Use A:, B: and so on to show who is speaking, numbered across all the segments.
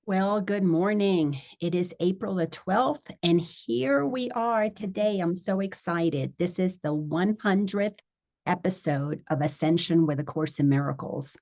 A: Well, good morning. It is April the 12th, and here we are today. I'm so excited. This is the 100th episode of Ascension with A Course in Miracles.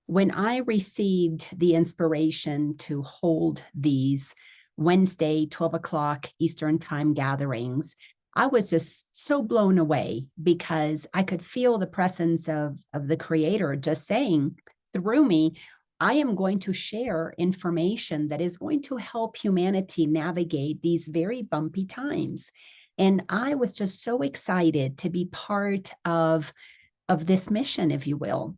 A: When I received the inspiration to hold these Wednesday, 12 o'clock Eastern Time gatherings, I was just so blown away because I could feel the presence of the Creator just saying through me, I am going to share information that is going to help humanity navigate these very bumpy times. And I was just so excited to be part of this mission, if you will.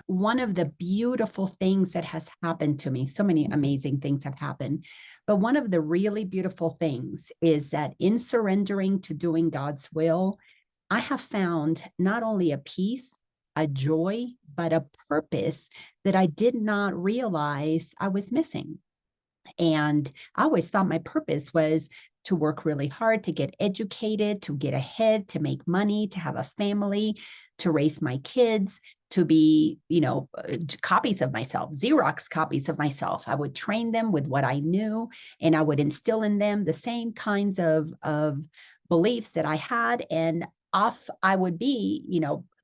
A: One of the beautiful things that has happened to me, so many amazing things have happened, but one of the really beautiful things is that in surrendering to doing God's will, I have found not only a peace, a joy, but a purpose that I did not realize I was missing. And I always thought my purpose was to work really hard, to get educated, to get ahead, to make money, to have a family, to raise my kids, to be, copies of myself, Xerox copies of myself. I would train them with what I knew, and I would instill in them the same kinds of beliefs that I had. And off I would be,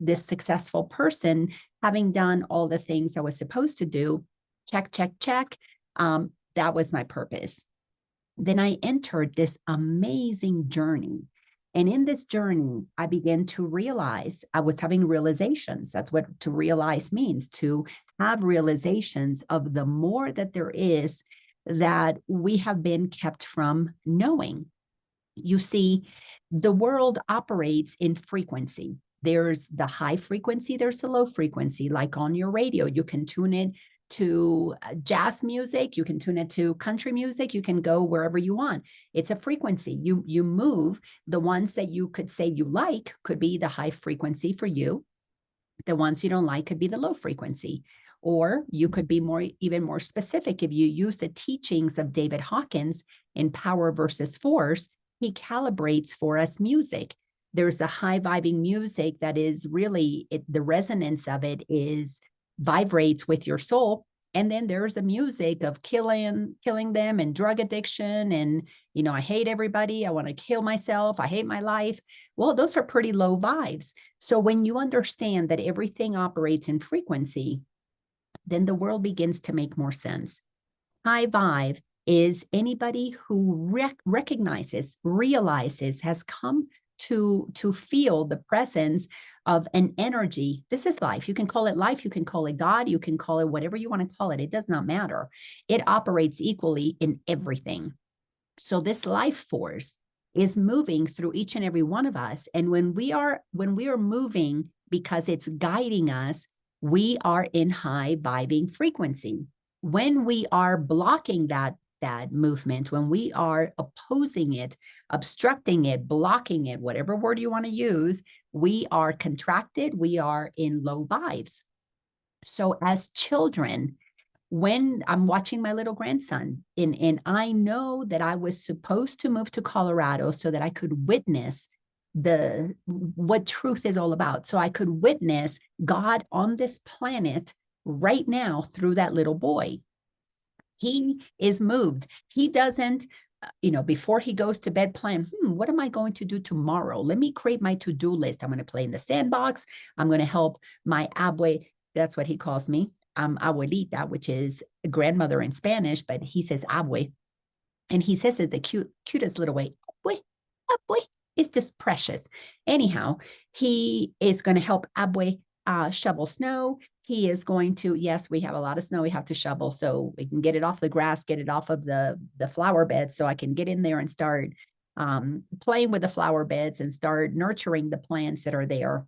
A: this successful person, having done all the things I was supposed to do. Check, check, check. That was my purpose. Then I entered this amazing journey. And in this journey, I began to realize I was having realizations. That's what to realize means, to have realizations of the more that there is that we have been kept from knowing. You see, the world operates in frequency. There's the high frequency, there's the low frequency. Like on your radio, you can tune it to jazz music, you can tune it to country music, you can go wherever you want. It's a frequency. You move. The ones that you could say you like could be the high frequency for you. The ones you don't like could be the low frequency. Or you could be even more specific. If you use the teachings of David Hawkins in Power versus Force, he calibrates for us music. There's a high vibing music that is really, the resonance of it is vibrates with your soul. And then there's the music of killing them and drug addiction. And, I hate everybody. I want to kill myself. I hate my life. Well, those are pretty low vibes. So when you understand that everything operates in frequency, then the world begins to make more sense. High vibe is anybody who recognizes, realizes, has come to feel the presence of an energy. This is life. You can call it life. You can call it God. You can call it whatever you want to call it. It does not matter. It operates equally in everything. So this life force is moving through each and every one of us. And when we are moving because it's guiding us, we are in high vibing frequency. When we are blocking that movement, when we are opposing it, obstructing it, blocking it, whatever word you want to use, we are contracted, we are in low vibes. So as children, when I'm watching my little grandson, and I know that I was supposed to move to Colorado so that I could witness the what truth is all about. So I could witness God on this planet right now through that little boy. He is moved. He doesn't, before he goes to bed, plan, what am I going to do tomorrow? Let me create my to-do list. I'm going to play in the sandbox. I'm going to help my abue. That's what he calls me. Abuelita, which is grandmother in Spanish, but he says abue. And he says it the cutest little way. Abue, abue. It's just precious. Anyhow, he is going to help abue shovel snow. He is going to, yes, we have a lot of snow we have to shovel so we can get it off the grass, get it off of the flower beds so I can get in there and start playing with the flower beds and start nurturing the plants that are there.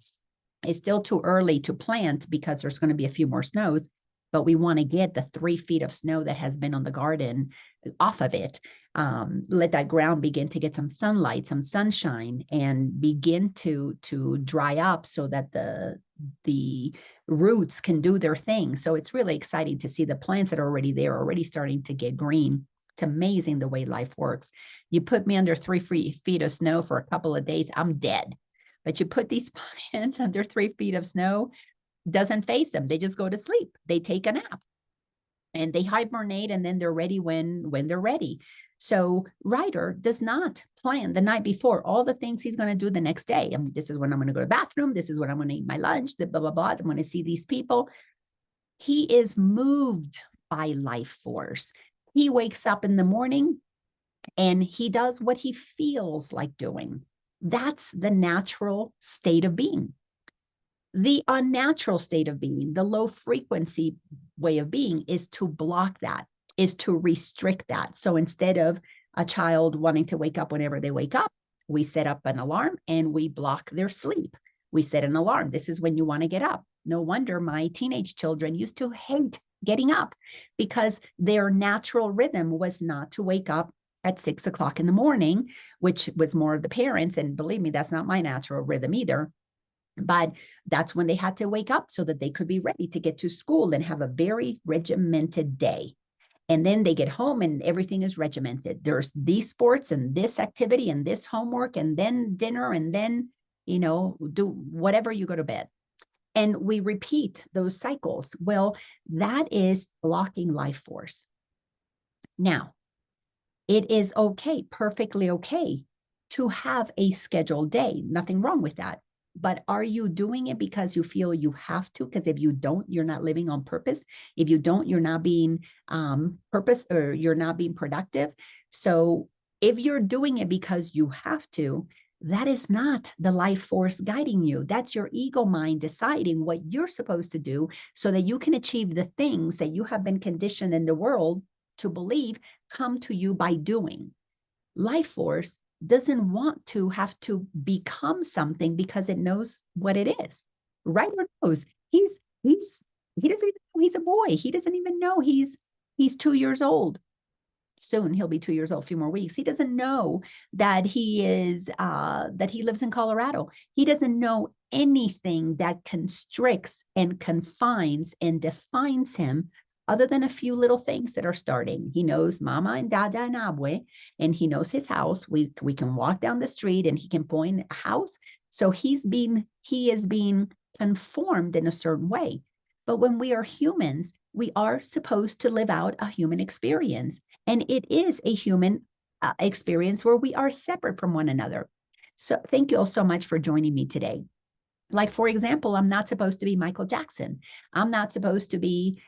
A: It's still too early to plant because there's going to be a few more snows, but we want to get the 3 feet of snow that has been on the garden off of it. Let that ground begin to get some sunlight, some sunshine, and begin to dry up so that the roots can do their thing. So it's really exciting to see the plants that are already there, already starting to get green. It's amazing the way life works. You put me under 3 feet of snow for a couple of days, I'm dead. But you put these plants under 3 feet of snow, doesn't face them. They just go to sleep. They take a nap. and they hibernate, and then they're ready when they're ready. So Ryder does not plan the night before all the things he's going to do the next day. I mean, this is when I'm going to go to the bathroom. This is when I'm going to eat my lunch, the blah, blah, blah. I'm going to see these people. He is moved by life force. He wakes up in the morning and he does what he feels like doing. That's the natural state of being. The unnatural state of being, the low frequency way of being, is to block that, is to restrict that. So instead of a child wanting to wake up whenever they wake up, we set up an alarm and we block their sleep. We set an alarm. This is when you want to get up. No wonder my teenage children used to hate getting up, because their natural rhythm was not to wake up at 6 o'clock in the morning, which was more of the parents. And believe me, that's not my natural rhythm either. But that's when they had to wake up so that they could be ready to get to school and have a very regimented day. And then they get home and everything is regimented. There's these sports and this activity and this homework and then dinner and then, do whatever, you go to bed. And we repeat those cycles. Well, that is blocking life force. Now, it is okay, perfectly okay, to have a scheduled day. Nothing wrong with that. But are you doing it because you feel you have to? Because if you don't, you're not living on purpose. If you don't, you're not being purpose, or you're not being productive. So if you're doing it because you have to, that is not the life force guiding you. That's your ego mind deciding what you're supposed to do so that you can achieve the things that you have been conditioned in the world to believe come to you by doing. Life force doesn't want to have to become something because it knows what it is. Ryder knows he doesn't even know he's a boy. He doesn't even know he's 2 years old. Soon he'll be 2 years old, a few more weeks. He doesn't know that he lives in Colorado. He doesn't know anything that constricts and confines and defines him, other than a few little things that are starting. He knows Mama and Dada and Abue, and he knows his house. We can walk down the street and he can point a house. So he is being conformed in a certain way. But when we are humans, we are supposed to live out a human experience. And it is a human experience where we are separate from one another. So thank you all so much for joining me today. Like, for example, I'm not supposed to be Michael Jackson. I'm not supposed to be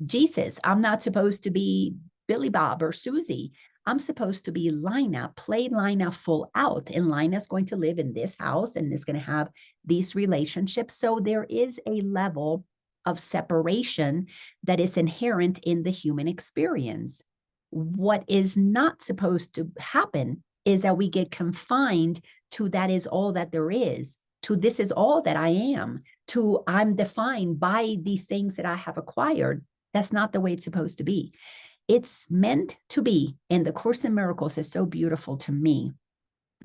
A: Jesus. I'm not supposed to be Billy Bob or Susie. I'm supposed to be Laina, play Laina full out. And Laina is going to live in this house and is going to have these relationships. So there is a level of separation that is inherent in the human experience. What is not supposed to happen is that we get confined to that is all that there is, to this is all that I am, to I'm defined by these things that I have acquired. That's not the way it's supposed to be. It's meant to be. And the Course in Miracles is so beautiful to me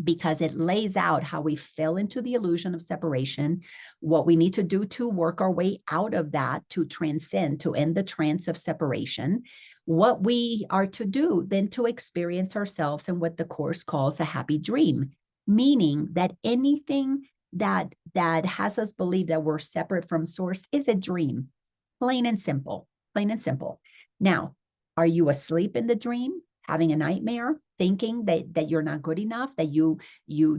A: because it lays out how we fell into the illusion of separation, what we need to do to work our way out of that, to transcend, to end the trance of separation, what we are to do then to experience ourselves in what the Course calls a happy dream, meaning that anything that has us believe that we're separate from Source is a dream, plain and simple, plain and simple. Now, are you asleep in the dream, having a nightmare, thinking that you're not good enough, that you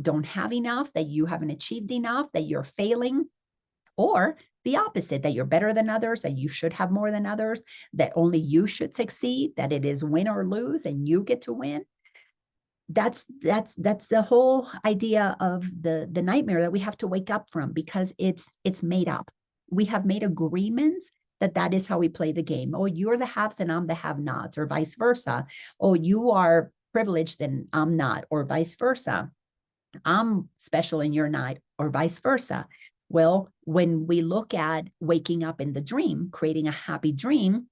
A: don't have enough, that you haven't achieved enough, that you're failing? Or the opposite, that you're better than others, that you should have more than others, that only you should succeed, that it is win or lose and you get to win? That's the whole idea of the nightmare that we have to wake up from, because it's made up. We have made agreements that is how we play the game. Oh, you're the haves and I'm the have-nots, or vice versa. Oh, you are privileged and I'm not, or vice versa. I'm special and you're not, or vice versa. Well, when we look at waking up in the dream, creating a happy dream,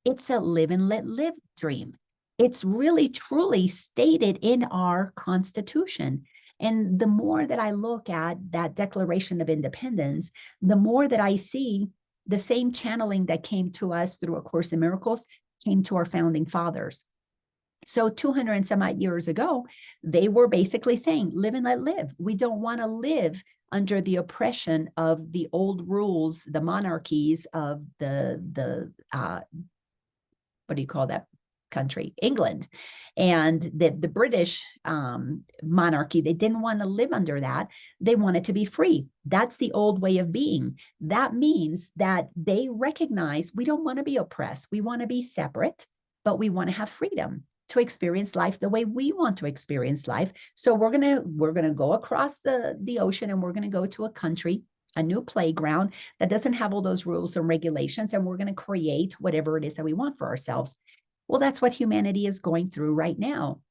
A: it's a live and let live dream. It's really, truly stated in our Constitution. And the more that I look at that Declaration of Independence, the more that I see the same channeling that came to us through A Course in Miracles came to our founding fathers. So 200 and some odd years ago, they were basically saying, live and let live. We don't want to live under the oppression of the old rules, the monarchies of the what do you call that country? England. And the British monarchy, they didn't want to live under that. They wanted to be free. That's the old way of being. That means that they recognize we don't want to be oppressed. We want to be separate, but we want to have freedom to experience life the way we want to experience life. So we're gonna go across the ocean, and we're gonna go to a country, a new playground that doesn't have all those rules and regulations, and we're going to create whatever it is that we want for ourselves. Well, that's what humanity is going through right now.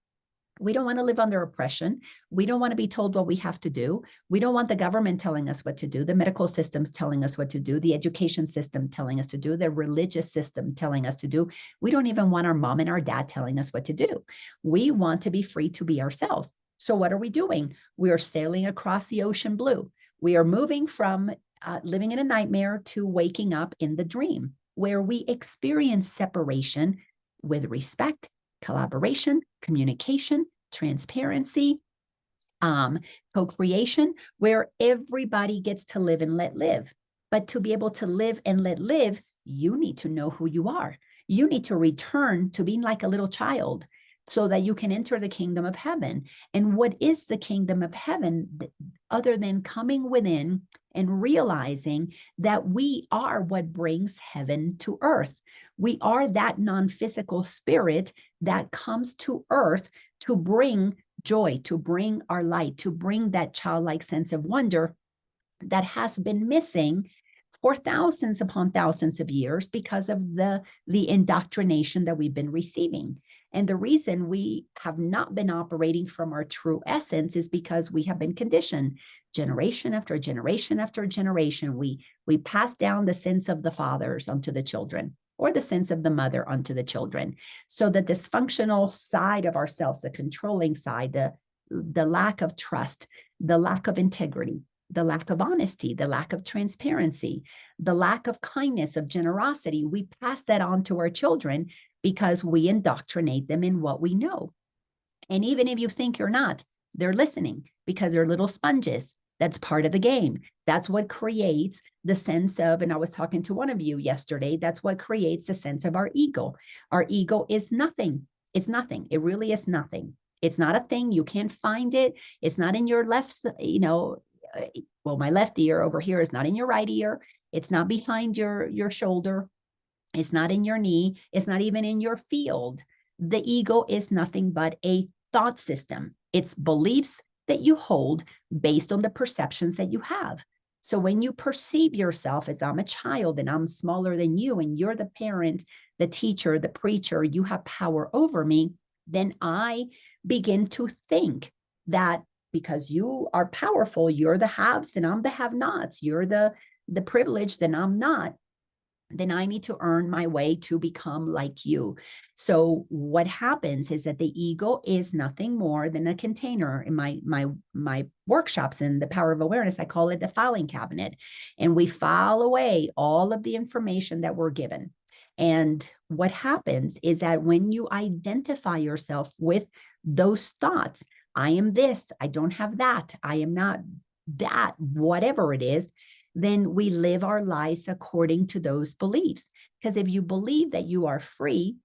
A: We don't want to live under oppression. We don't want to be told what we have to do. We don't want the government telling us what to do, the medical systems telling us what to do, the education system telling us to do, the religious system telling us to do. We don't even want our mom and our dad telling us what to do. We want to be free to be ourselves. So what are we doing? We are sailing across the ocean blue. We are moving from living in a nightmare to waking up in the dream, where we experience separation with respect, collaboration, communication, transparency, co-creation, where everybody gets to live and let live. But to be able to live and let live, you need to know who you are. You need to return to being like a little child so that you can enter the kingdom of heaven. And what is the kingdom of heaven other than coming within and realizing that we are what brings heaven to earth? We are that non-physical spirit that comes to earth to bring joy, to bring our light, to bring that childlike sense of wonder that has been missing for thousands upon thousands of years because of the indoctrination that we've been receiving. And the reason we have not been operating from our true essence is because we have been conditioned generation after generation after generation. We pass down the sins of the fathers onto the children, or the sins of the mother onto the children. So the dysfunctional side of ourselves, the controlling side, the lack of trust, the lack of integrity, the lack of honesty, the lack of transparency, the lack of kindness, of generosity, we pass that on to our children because we indoctrinate them in what we know. And even if you think you're not, they're listening because they're little sponges. That's part of the game. That's what creates the sense of, and I was talking to one of you yesterday, that's what creates the sense of our ego. Our ego is nothing. It's nothing. It really is nothing. It's not a thing. You can't find it. It's not in your left, well, my left ear over here is not in your right ear. It's not behind your shoulder. It's not in your knee. It's not even in your field. The ego is nothing but a thought system. It's beliefs that you hold based on the perceptions that you have. So when you perceive yourself as I'm a child and I'm smaller than you, and you're the parent, the teacher, the preacher, you have power over me, then I begin to think that because you are powerful, you're the haves and I'm the have-nots. You're the privileged and I'm not. Then I need to earn my way to become like you. So what happens is that the ego is nothing more than a container. In my workshops in the power of awareness, I call it the filing cabinet. And we file away all of the information that we're given. And what happens is that when you identify yourself with those thoughts, I am this, I don't have that, I am not that, whatever it is, then we live our lives according to those beliefs. Because if you believe that you are free,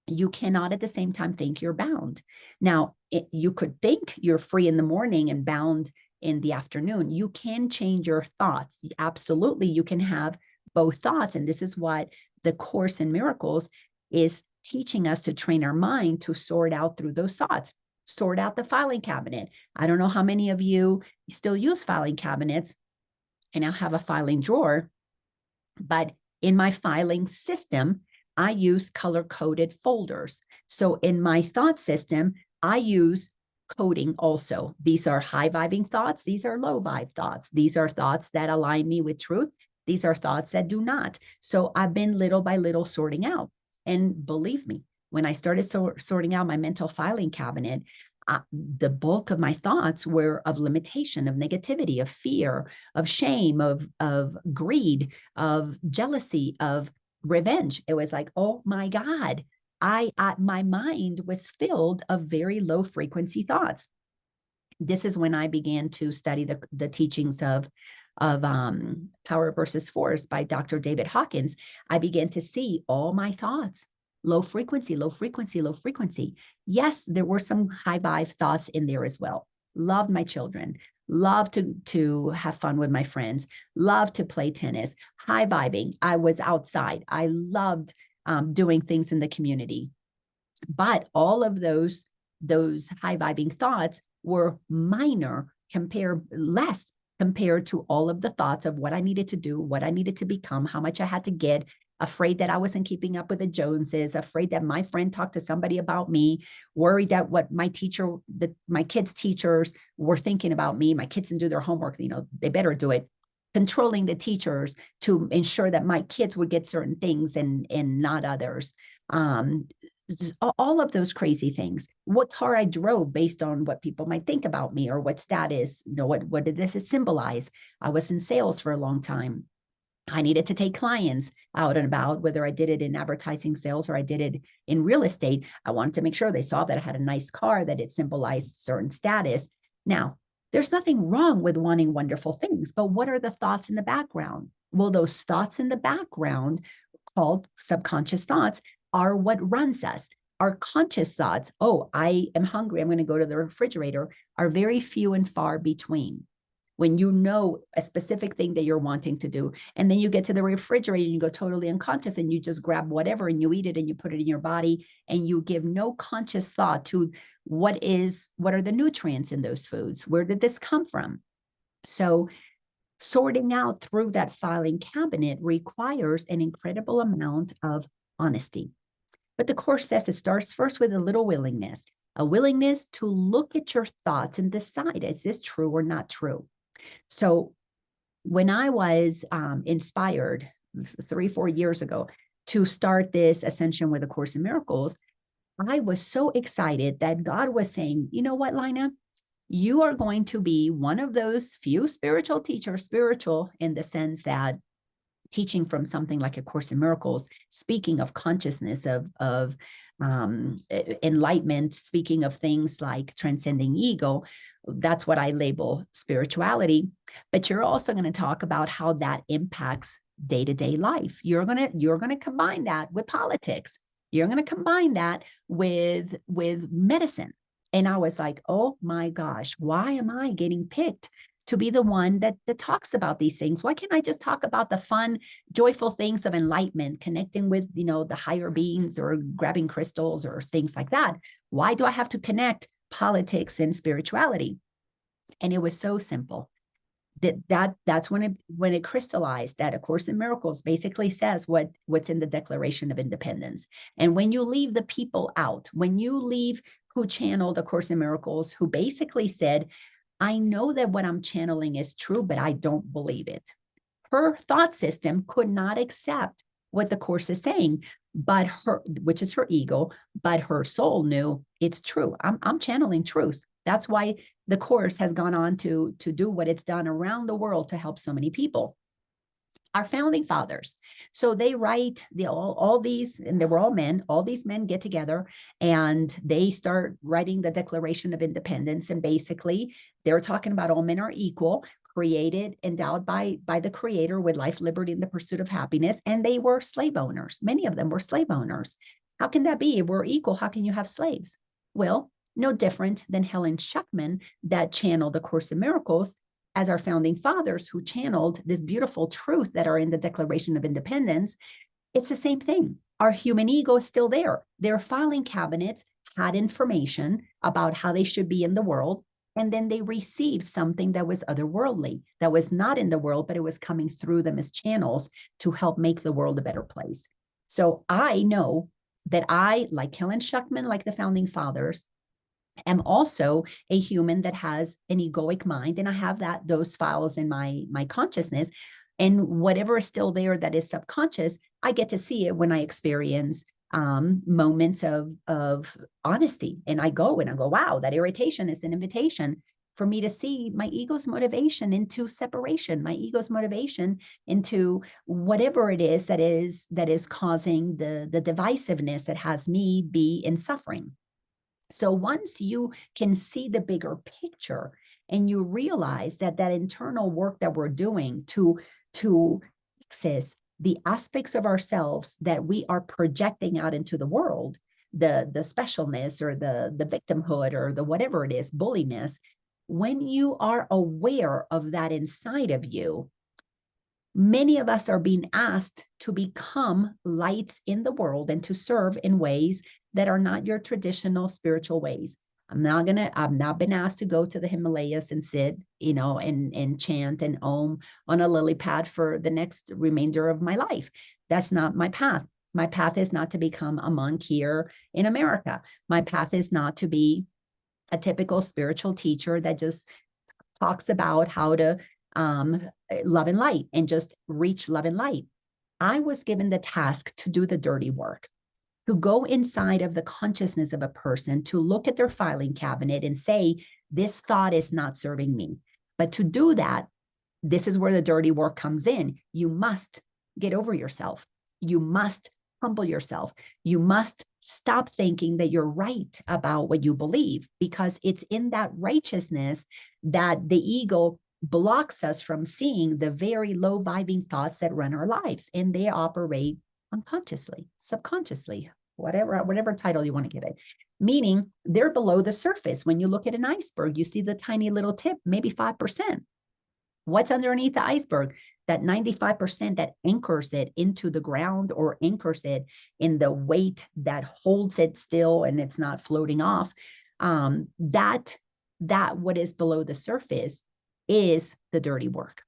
A: you cannot at the same time think you're bound. Now, you could think you're free in the morning and bound in the afternoon. You can change your thoughts. Absolutely, you can have both thoughts. And this is what the Course in Miracles is teaching us, to train our mind to sort out through those thoughts. Sort out the filing cabinet. I don't know how many of you still use filing cabinets. I now have a filing drawer, but in my filing system, I use color-coded folders. So in my thought system, I use coding also. These are high-vibing thoughts. These are low-vibe thoughts. These are thoughts that align me with truth. These are thoughts that do not. So I've been little by little sorting out. And believe me, when I started sorting out my mental filing cabinet, the bulk of my thoughts were of limitation, of negativity, of fear, of shame, of greed, of jealousy, of revenge. It was like, oh my God, my mind was filled of very low frequency thoughts. This is when I began to study the teachings of Power versus Force by Dr. David Hawkins. I began to see all my thoughts, low frequency, low frequency, low frequency. Yes, there were some high vibe thoughts in there as well. Loved my children, loved to have fun with my friends, loved to play tennis, high vibing. I was outside. I loved doing things in the community. But all of those high vibing thoughts were less compared to all of the thoughts of what I needed to do, what I needed to become, how much I had to get, afraid that I wasn't keeping up with the Joneses, afraid that my friend talked to somebody about me, worried that what my kids' teachers were thinking about me. My kids didn't do their homework, they better do it. Controlling the teachers to ensure that my kids would get certain things and not others. All of those crazy things. What car I drove based on what people might think about me, or what status, what did this symbolize? I was in sales for a long time. I needed to take clients out and about, whether I did it in advertising sales or I did it in real estate. I wanted to make sure they saw that I had a nice car, that it symbolized certain status. Now, there's nothing wrong with wanting wonderful things, but what are the thoughts in the background? Well, those thoughts in the background, called subconscious thoughts, are what runs us. Our conscious thoughts, oh, I am hungry, I'm going to go to the refrigerator, are very few and far between. When you know a specific thing that you're wanting to do, and then you get to the refrigerator and you go totally unconscious and you just grab whatever and you eat it and you put it in your body, and you give no conscious thought to what are the nutrients in those foods? Where did this come from? So sorting out through that filing cabinet requires an incredible amount of honesty. But the Course says it starts first with a willingness to look at your thoughts and decide, is this true or not true? So when I was inspired 3-4 years ago to start this Ascension with A Course in Miracles, I was so excited that God was saying, you know what, Laina, you are going to be one of those few spiritual teachers, spiritual in the sense that teaching from something like A Course in Miracles, speaking of consciousness, of enlightenment, speaking of things like transcending ego. That's what I label spirituality. But you're also going to talk about how that impacts day-to-day life. You're going to combine that with politics. You're going to combine that with medicine. And I was like, oh my gosh, why am I getting picked to be the one that talks about these things? Why can't I just talk about the fun, joyful things of enlightenment, connecting with, the higher beings, or grabbing crystals or things like that? Why do I have to connect politics and spirituality? And it was so simple. That's when it crystallized that A Course in Miracles basically says what's in the Declaration of Independence. And when you leave the people out, when you leave who channeled A Course in Miracles, who basically said, I know that what I'm channeling is true, but I don't believe it. Her thought system could not accept what the Course is saying, which is her ego, but her soul knew it's true. I'm channeling truth. That's why the Course has gone on to do what it's done around the world to help so many people. Our founding fathers. So they write all these, and they were all men, all these men get together and they start writing the Declaration of Independence. And basically they're talking about all men are equal, created, endowed by the Creator with life, liberty, and the pursuit of happiness. And they were slave owners. Many of them were slave owners. How can that be? If we're equal, how can you have slaves? Well, no different than Helen Schuckman that channeled the Course in Miracles as our founding fathers who channeled this beautiful truth that are in the Declaration of Independence. It's the same thing. Our human ego is still there. Their filing cabinets had information about how they should be in the world, and then they received something that was otherworldly, that was not in the world, but it was coming through them as channels to help make the world a better place. So I know that I, like Helen Schuckman, like the founding fathers, am also a human that has an egoic mind, and I have those files in my consciousness, and whatever is still there that is subconscious, I get to see it when I experience moments of honesty, and I go, wow, that irritation is an invitation for me to see my ego's motivation into separation, my ego's motivation into whatever it is that is causing the divisiveness that has me be in suffering. So once you can see the bigger picture and you realize that that internal work that we're doing to access the aspects of ourselves that we are projecting out into the world, the specialness or the victimhood or the whatever it is, bulliness, when you are aware of that inside of you, many of us are being asked to become lights in the world and to serve in ways that are not your traditional spiritual ways. I've not been asked to go to the Himalayas and sit, and chant and om on a lily pad for the next remainder of my life. That's not my path. My path is not to become a monk here in America. My path is not to be a typical spiritual teacher that just talks about how to um, love and light and just reach love and light. I was given the task to do the dirty work, to go inside of the consciousness of a person, to look at their filing cabinet and say, this thought is not serving me. But to do that, this is where the dirty work comes in. You must get over yourself. You must humble yourself. You must stop thinking that you're right about what you believe, because it's in that righteousness that the ego blocks us from seeing the very low vibing thoughts that run our lives, and they operate unconsciously, subconsciously, whatever title you want to give it, meaning they're below the surface. When you look at an iceberg, you see the tiny little tip, maybe 5%. What's underneath the iceberg? That 95% that anchors it into the ground or anchors it in the weight that holds it still and it's not floating off. That what is below the surface is the dirty work.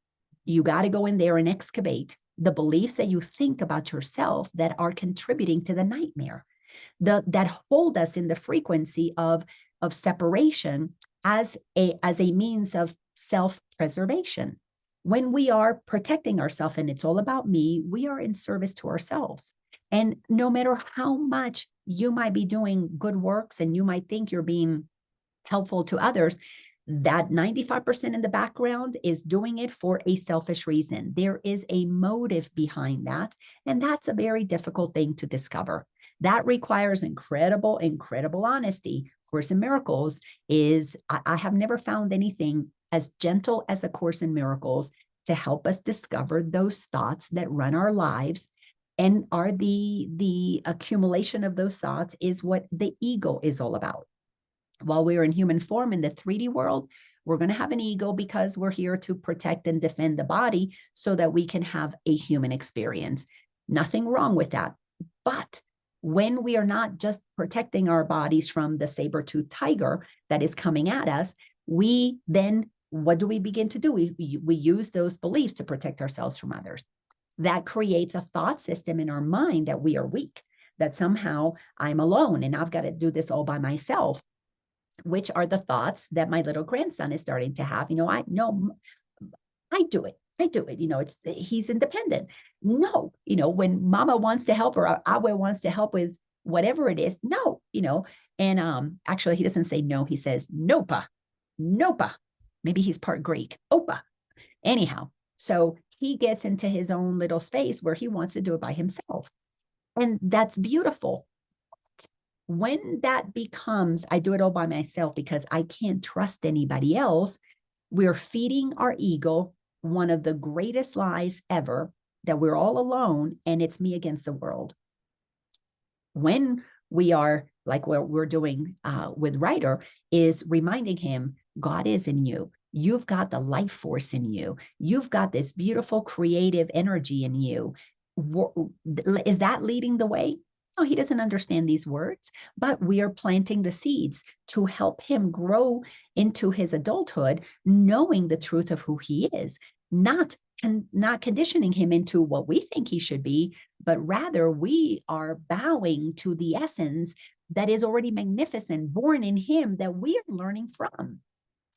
A: You got to go in there and excavate the beliefs that you think about yourself that are contributing to the nightmare, that hold us in the frequency of separation as a means of self-preservation. When we are protecting ourselves and it's all about me, we are in service to ourselves. And no matter how much you might be doing good works and you might think you're being helpful to others, that 95% in the background is doing it for a selfish reason. There is a motive behind that, and that's a very difficult thing to discover. That requires incredible honesty. Course in Miracles is, I have never found anything as gentle as A Course in Miracles to help us discover those thoughts that run our lives, and are the accumulation of those thoughts is what the ego is all about. While we're in human form in the 3D world, we're going to have an ego because we're here to protect and defend the body so that we can have a human experience. Nothing wrong with that. But when we are not just protecting our bodies from the saber-toothed tiger that is coming at us, we then, what do we begin to do? We use those beliefs to protect ourselves from others. That creates a thought system in our mind that we are weak, that somehow I'm alone and I've got to do this all by myself, which are the thoughts that my little grandson is starting to have. I do it. He's independent. No, when mama wants to help or Awe wants to help with whatever it is, no, and actually he doesn't say no, he says nopa. Maybe he's part Greek, opa. Anyhow, so he gets into his own little space where he wants to do it by himself. And that's beautiful. When that becomes, I do it all by myself because I can't trust anybody else, we're feeding our ego one of the greatest lies ever, that we're all alone and it's me against the world. When we are like what we're doing with Ryder, is reminding him, God is in you. You've got the life force in you. You've got this beautiful creative energy in you. Is that leading the way? No, he doesn't understand these words, but we are planting the seeds to help him grow into his adulthood, knowing the truth of who he is, not conditioning him into what we think he should be, but rather we are bowing to the essence that is already magnificent, born in him, that we are learning from.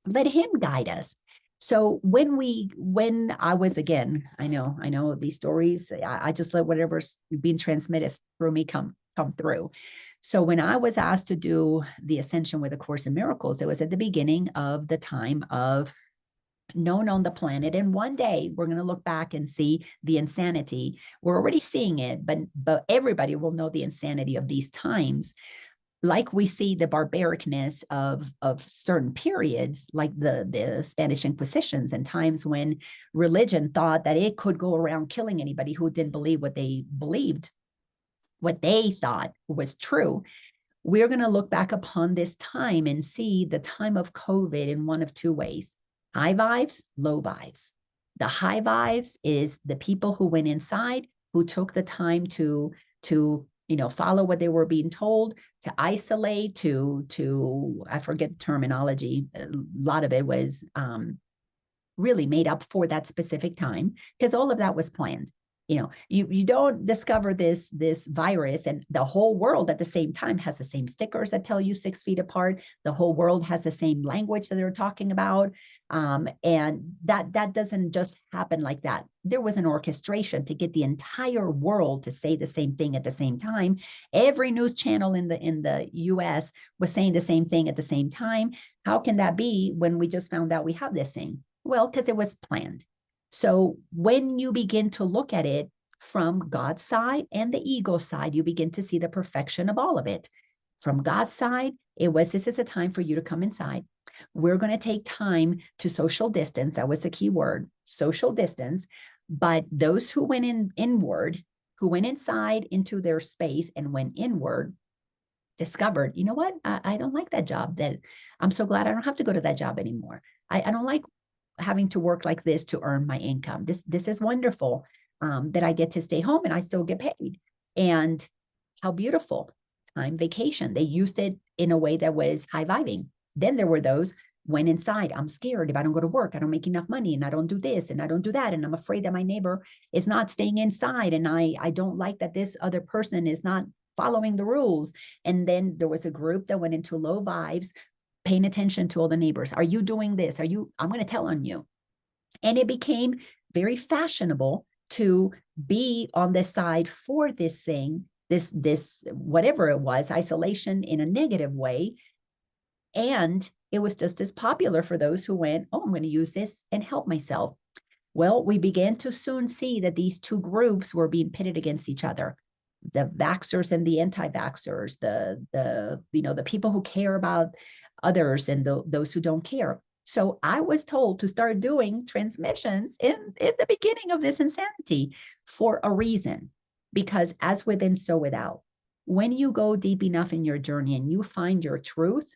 A: Let him guide us. So when I was, again, I know these stories, I just let whatever's being transmitted through me come through. So when I was asked to do the Ascension with A Course in Miracles, it was at the beginning of the time of no one on the planet. And one day we're going to look back and see the insanity. We're already seeing it, but everybody will know the insanity of these times. like we see the barbaricness of certain periods, like the Spanish Inquisitions and times when religion thought that it could go around killing anybody who didn't believe what they believed, what they thought was true. We're going to look back upon this time and see the time of COVID in one of two ways: high vibes, low vibes. The high vibes is the people who went inside, who took the time to follow what they were being told, to isolate, to I forget the terminology. A lot of it was really made up for that specific time, because all of that was planned. You don't discover this virus and the whole world at the same time has the same stickers that tell you 6 feet apart. The whole world has the same language that they're talking about. And that doesn't just happen like that. There was an orchestration to get the entire world to say the same thing at the same time. Every news channel in the US was saying the same thing at the same time. How can that be when we just found out we have this thing? Well, because it was planned. So when you begin to look at it from God's side and the ego side, you begin to see the perfection of all of it. From God's side, this is a time for you to come inside. We're going to take time to social distance. That was the key word, social distance. But those who went inward, who went inside into their space and went inward, discovered, you know what? I don't like that job. That I'm so glad I don't have to go to that job anymore. I don't like having to work like this to earn my income. This is wonderful, that I get to stay home and I still get paid. And how beautiful. Time vacation. They used it in a way that was high vibing. Then there were those went inside. I'm scared. If I don't go to work, I don't make enough money, and I don't do this and I don't do that. And I'm afraid that my neighbor is not staying inside. And I don't like that this other person is not following the rules. And then there was a group that went into low vibes, paying attention to all the neighbors. Are you doing this? I'm going to tell on you. And it became very fashionable to be on the side for this thing, this whatever it was, isolation in a negative way. And it was just as popular for those who went, oh, I'm going to use this and help myself. Well, we began to soon see that these two groups were being pitted against each other. The vaxxers and the anti-vaxxers, the people who care about others and those who don't care. So I was told to start doing transmissions in the beginning of this insanity for a reason, because as within, so without. When you go deep enough in your journey and you find your truth,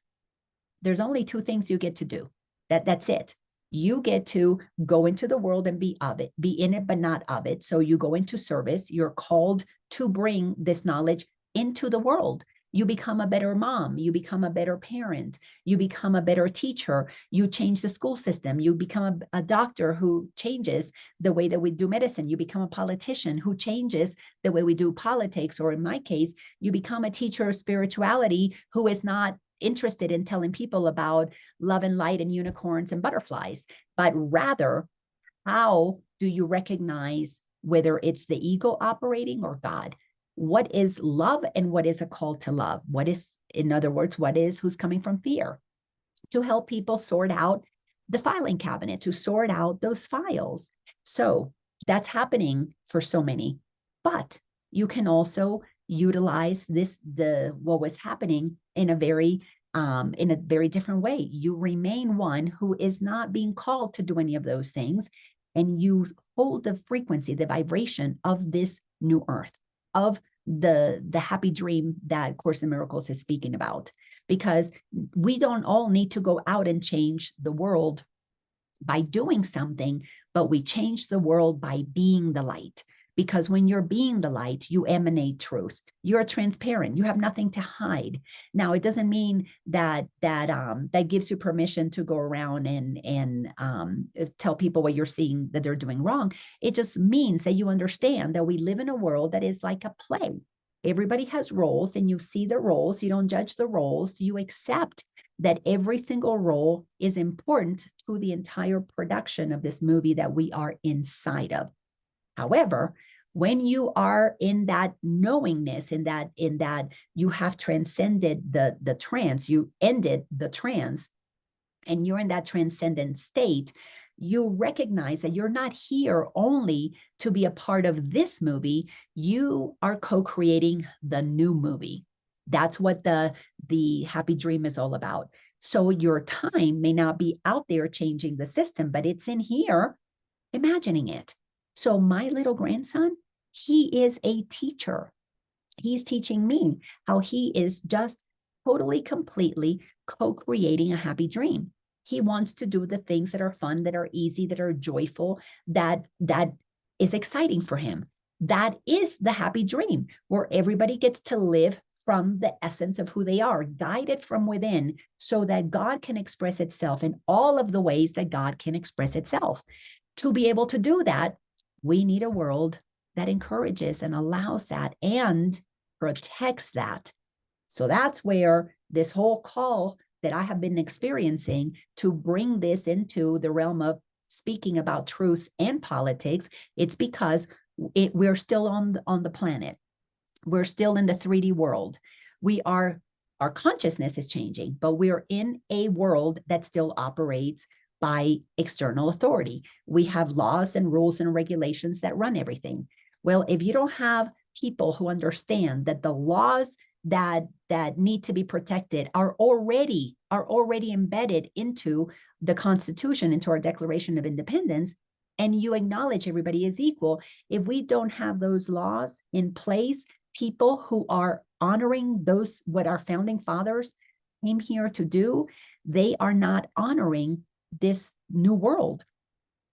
A: there's only two things you get to do. That's it. You get to go into the world and be of it, be in it, but not of it. So you go into service. You're called to bring this knowledge into the world. You become a better mom. You become a better parent. You become a better teacher. You change the school system. You become a doctor who changes the way that we do medicine. You become a politician who changes the way we do politics. Or in my case, you become a teacher of spirituality who is not interested in telling people about love and light and unicorns and butterflies, but rather, how do you recognize whether it's the ego operating or God? What is love and what is a call to love? What is, in other words, who's coming from fear? To help people sort out the filing cabinet, to sort out those files. So that's happening for so many. But you can also utilize what was happening in a very different way. You remain one who is not being called to do any of those things, and you hold the frequency, the vibration of this new earth, of the happy dream that Course in Miracles is speaking about. Because we don't all need to go out and change the world by doing something, but we change the world by being the light. Because when you're being the light, you emanate truth. You're transparent. You have nothing to hide. Now, it doesn't mean that gives you permission to go around and tell people what you're seeing that they're doing wrong. It just means that you understand that we live in a world that is like a play. Everybody has roles, and you see the roles. You don't judge the roles. You accept that every single role is important to the entire production of this movie that we are inside of. However, when you are in that knowingness, in that you have transcended the trance, you ended the trance, and you're in that transcendent state, you recognize that you're not here only to be a part of this movie. You are co-creating the new movie. That's what the happy dream is all about. So your time may not be out there changing the system, but it's in here imagining it. So my little grandson, he is a teacher. He's teaching me how he is just totally, completely co-creating a happy dream. He wants to do the things that are fun, that are easy, that are joyful, that is exciting for him. That is the happy dream, where everybody gets to live from the essence of who they are, guided from within, so that God can express itself in all of the ways that God can express itself. To be able to do that, we need a world that encourages and allows that and protects that. So that's where this whole call that I have been experiencing to bring this into the realm of speaking about truth and politics, it's because we're still on the planet. We're still in the 3D world. Our consciousness is changing, but we're in a world that still operates by external authority. We have laws and rules and regulations that run everything. Well, if you don't have people who understand that the laws that need to be protected are already embedded into the Constitution, into our Declaration of Independence, and you acknowledge everybody is equal, if we don't have those laws in place, people who are honoring those, what our founding fathers came here to do, they are not honoring this new world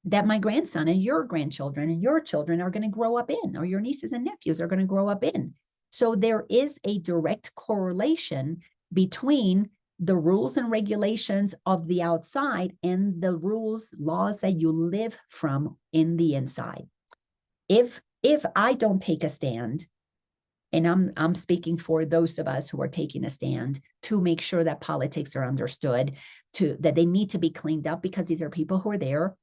A: that my grandson and your grandchildren and your children are going to grow up in, or your nieces and nephews are going to grow up in. So there is a direct correlation between the rules and regulations of the outside and the rules, laws that you live from in the inside. If I don't take a stand, and I'm speaking for those of us who are taking a stand to make sure that politics are understood, that they need to be cleaned up, because these are people who are there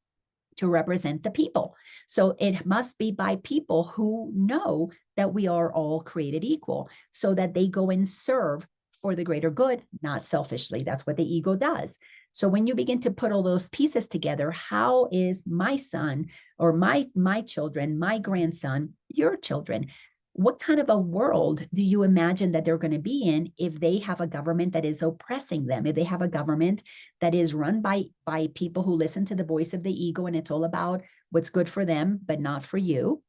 A: to represent the people. So it must be by people who know that we are all created equal, so that they go and serve for the greater good, not selfishly. That's what the ego does. So when you begin to put all those pieces together, how is my son or my children, my grandson, your children, what kind of a world do you imagine that they're going to be in if they have a government that is oppressing them, if they have a government that is run by people who listen to the voice of the ego and it's all about what's good for them, but not for you?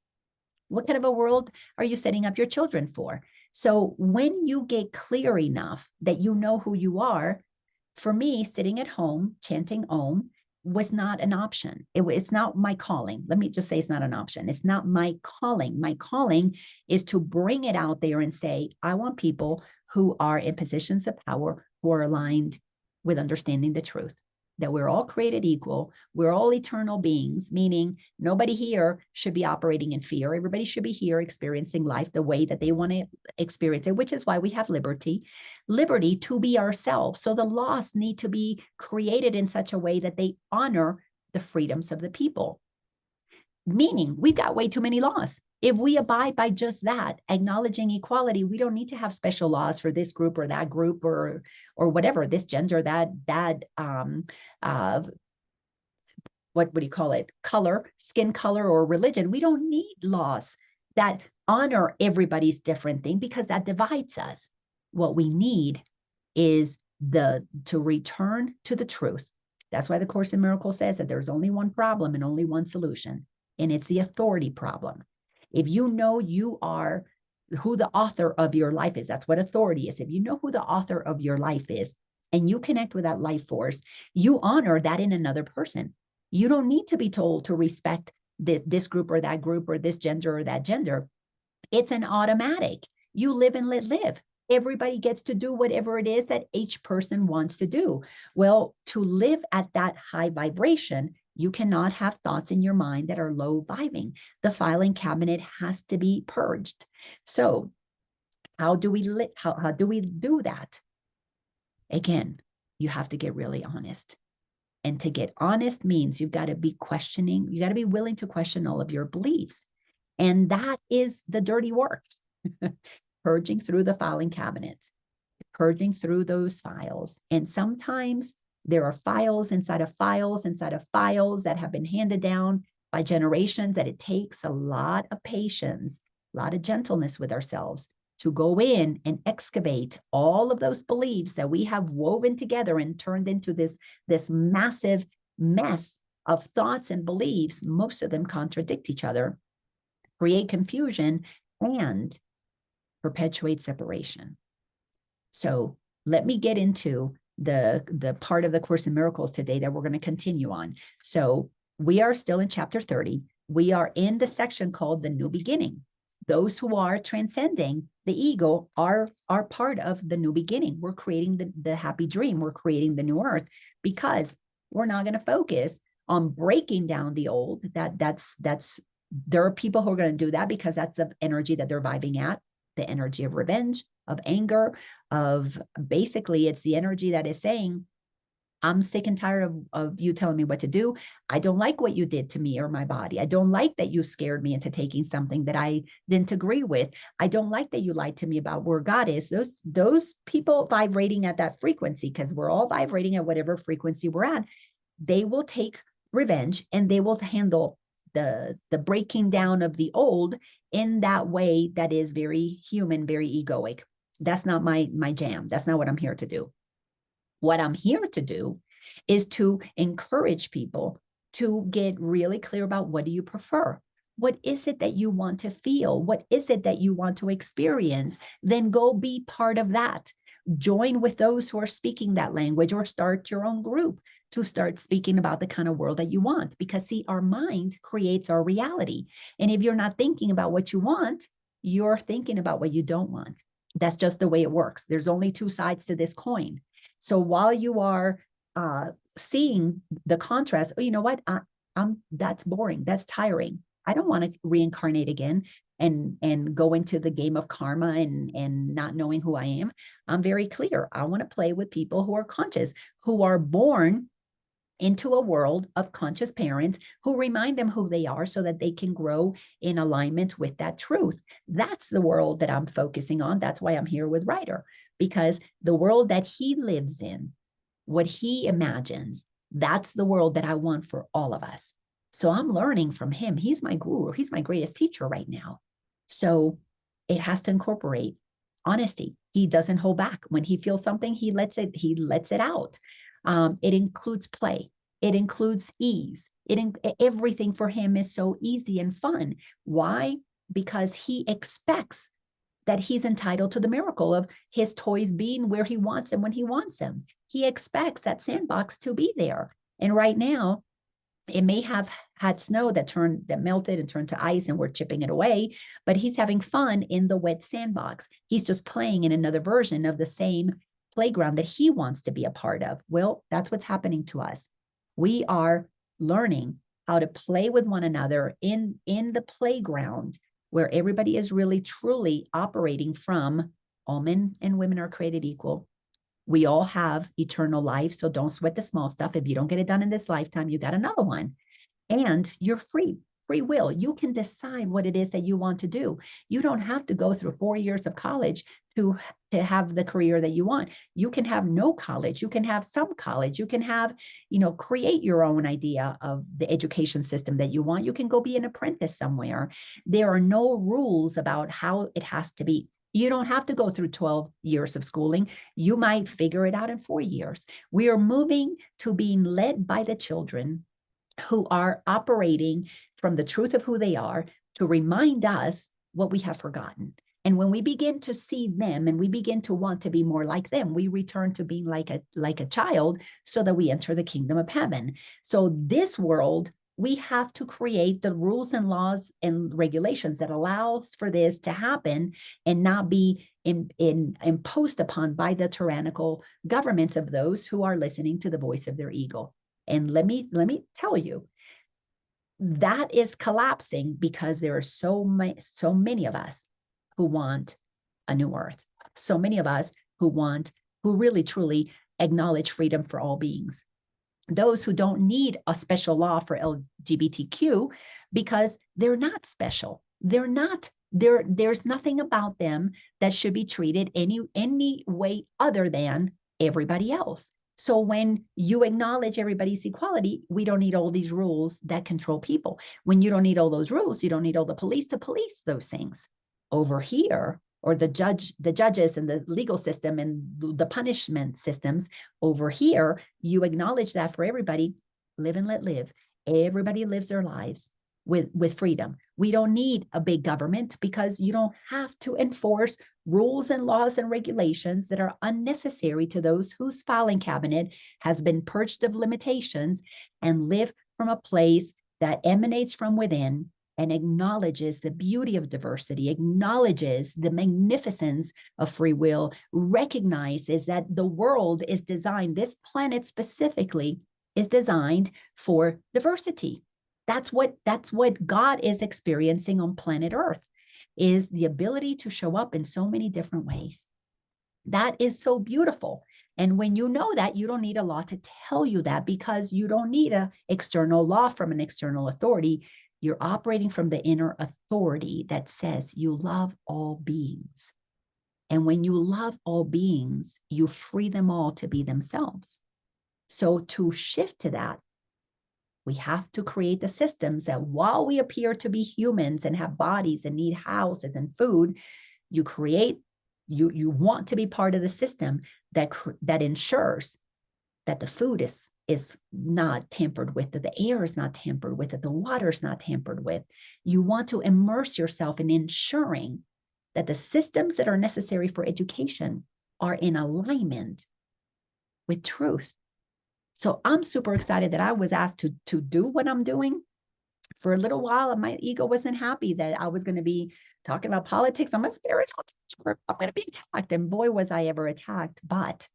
A: What kind of a world are you setting up your children for? So when you get clear enough that you know who you are, for me, sitting at home chanting Om was not an option. It's not my calling. Let me just say it's not an option. It's not my calling. My calling is to bring it out there and say, I want people who are in positions of power, who are aligned with understanding the truth, that we're all created equal. We're all eternal beings, meaning nobody here should be operating in fear. Everybody should be here experiencing life the way that they want to experience it, which is why we have liberty to be ourselves. So the laws need to be created in such a way that they honor the freedoms of the people. Meaning we've got way too many laws. If we abide by just that, acknowledging equality, we don't need to have special laws for this group or that group or whatever, this gender, what do you call it? Color, skin color, or religion. We don't need laws that honor everybody's different thing, because that divides us. What we need is to return to the truth. That's why the Course in Miracles says that there's only one problem and only one solution, and it's the authority problem. If you know you are who the author of your life is, that's what authority is. If you know who the author of your life is and you connect with that life force, you honor that in another person. You don't need to be told to respect this group or that group or this gender or that gender. It's an automatic. You live and let live. Everybody gets to do whatever it is that each person wants to do. Well, to live at that high vibration, you cannot have thoughts in your mind that are low vibing. The filing cabinet has to be purged. So how do we do that? Again, you have to get really honest. And to get honest means you've got to be questioning. You got to be willing to question all of your beliefs. And that is the dirty work. Purging through the filing cabinets, purging through those files. And sometimes there are files inside of files that have been handed down by generations, that it takes a lot of patience, a lot of gentleness with ourselves to go in and excavate all of those beliefs that we have woven together and turned into this massive mess of thoughts and beliefs. Most of them contradict each other, create confusion, and perpetuate separation. So let me get into the part of the Course in Miracles today that we're going to continue on. So we are still in chapter 30. We are in the section called the New Beginning. Those who are transcending the ego are part of the new beginning. We're creating the happy dream. We're creating the new earth, because we're not going to focus on breaking down the old. That's there are people who are going to do that because that's the energy that they're vibing at, the energy of revenge, of anger, of basically it's the energy that is saying, I'm sick and tired of you telling me what to do. I don't like what you did to me or my body. I don't like that you scared me into taking something that I didn't agree with. I don't like that you lied to me about where God is. Those people vibrating at that frequency, because we're all vibrating at whatever frequency we're at, they will take revenge and they will handle the breaking down of the old in that way that is very human, very egoic. That's not my jam. That's not what I'm here to do. What I'm here to do is to encourage people to get really clear about, what do you prefer? What is it that you want to feel? What is it that you want to experience? Then go be part of that. Join with those who are speaking that language, or start your own group to start speaking about the kind of world that you want. Because see, our mind creates our reality. And if you're not thinking about what you want, you're thinking about what you don't want. That's just the way it works. There's only two sides to this coin. So while you are seeing the contrast, oh, you know what? That's boring. That's tiring. I don't want to reincarnate again and go into the game of karma and not knowing who I am. I'm very clear. I want to play with people who are conscious, who are born into a world of conscious parents who remind them who they are so that they can grow in alignment with that truth. That's the world that I'm focusing on. That's why I'm here with Ryder, because the world that he lives in, what he imagines, that's the world that I want for all of us. So I'm learning from him. He's my guru. He's my greatest teacher right now. So it has to incorporate honesty. He doesn't hold back. When he feels something, he lets it out. It includes play. It includes ease. Everything for him is so easy and fun. Why? Because he expects that he's entitled to the miracle of his toys being where he wants them when he wants them. He expects that sandbox to be there. And right now, it may have had snow that melted and turned to ice, and we're chipping it away, but he's having fun in the wet sandbox. He's just playing in another version of the same playground that he wants to be a part of. Well, that's what's happening to us. We are learning how to play with one another in the playground where everybody is really truly operating from all men and women are created equal. We all have eternal life, so don't sweat the small stuff. If you don't get it done in this lifetime, you got another one. And you're free will. You can decide what it is that you want to do. You don't have to go through 4 years of college to have the career that you want. You can have no college. You can have some college. You can have, create your own idea of the education system that you want. You can go be an apprentice somewhere. There are no rules about how it has to be. You don't have to go through 12 years of schooling. You might figure it out in 4 years. We are moving to being led by the children who are operating from the truth of who they are to remind us what we have forgotten. And when we begin to see them and we begin to want to be more like them, we return to being like a child so that we enter the kingdom of heaven. So this world, we have to create the rules and laws and regulations that allows for this to happen and not be imposed upon by the tyrannical governments of those who are listening to the voice of their ego. And let me tell you, that is collapsing because there are so many of us who want a new earth. So many of us who really truly acknowledge freedom for all beings. Those who don't need a special law for LGBTQ because they're not special. They're not, there's nothing about them that should be treated any way other than everybody else. So when you acknowledge everybody's equality, we don't need all these rules that control people. When you don't need all those rules, you don't need all the police to police those things. Over here, or the judges and the legal system and the punishment systems. Over here, you acknowledge that for everybody, live and let live. Everybody lives their lives with freedom. We don't need a big government because you don't have to enforce rules and laws and regulations that are unnecessary to those whose filing cabinet has been purged of limitations and live from a place that emanates from within and acknowledges the beauty of diversity, acknowledges the magnificence of free will, recognizes that the world is designed, this planet specifically is designed for diversity. That's what God is experiencing on planet Earth, is the ability to show up in so many different ways. That is so beautiful. And when you know that, you don't need a law to tell you that, because you don't need an external law from an external authority. You're operating from the inner authority that says you love all beings. And when you love all beings, you free them all to be themselves. So to shift to that, we have to create the systems that while we appear to be humans and have bodies and need houses and food, you want to be part of the system that ensures that the food is not tampered with, that the air is not tampered with, that the water is not tampered with. You want to immerse yourself in ensuring that the systems that are necessary for education are in alignment with truth. So I'm super excited that I was asked to do what I'm doing. For a little while, and my ego wasn't happy that I was going to be talking about politics. I'm a spiritual teacher. I'm going to be attacked. And boy, was I ever attacked. But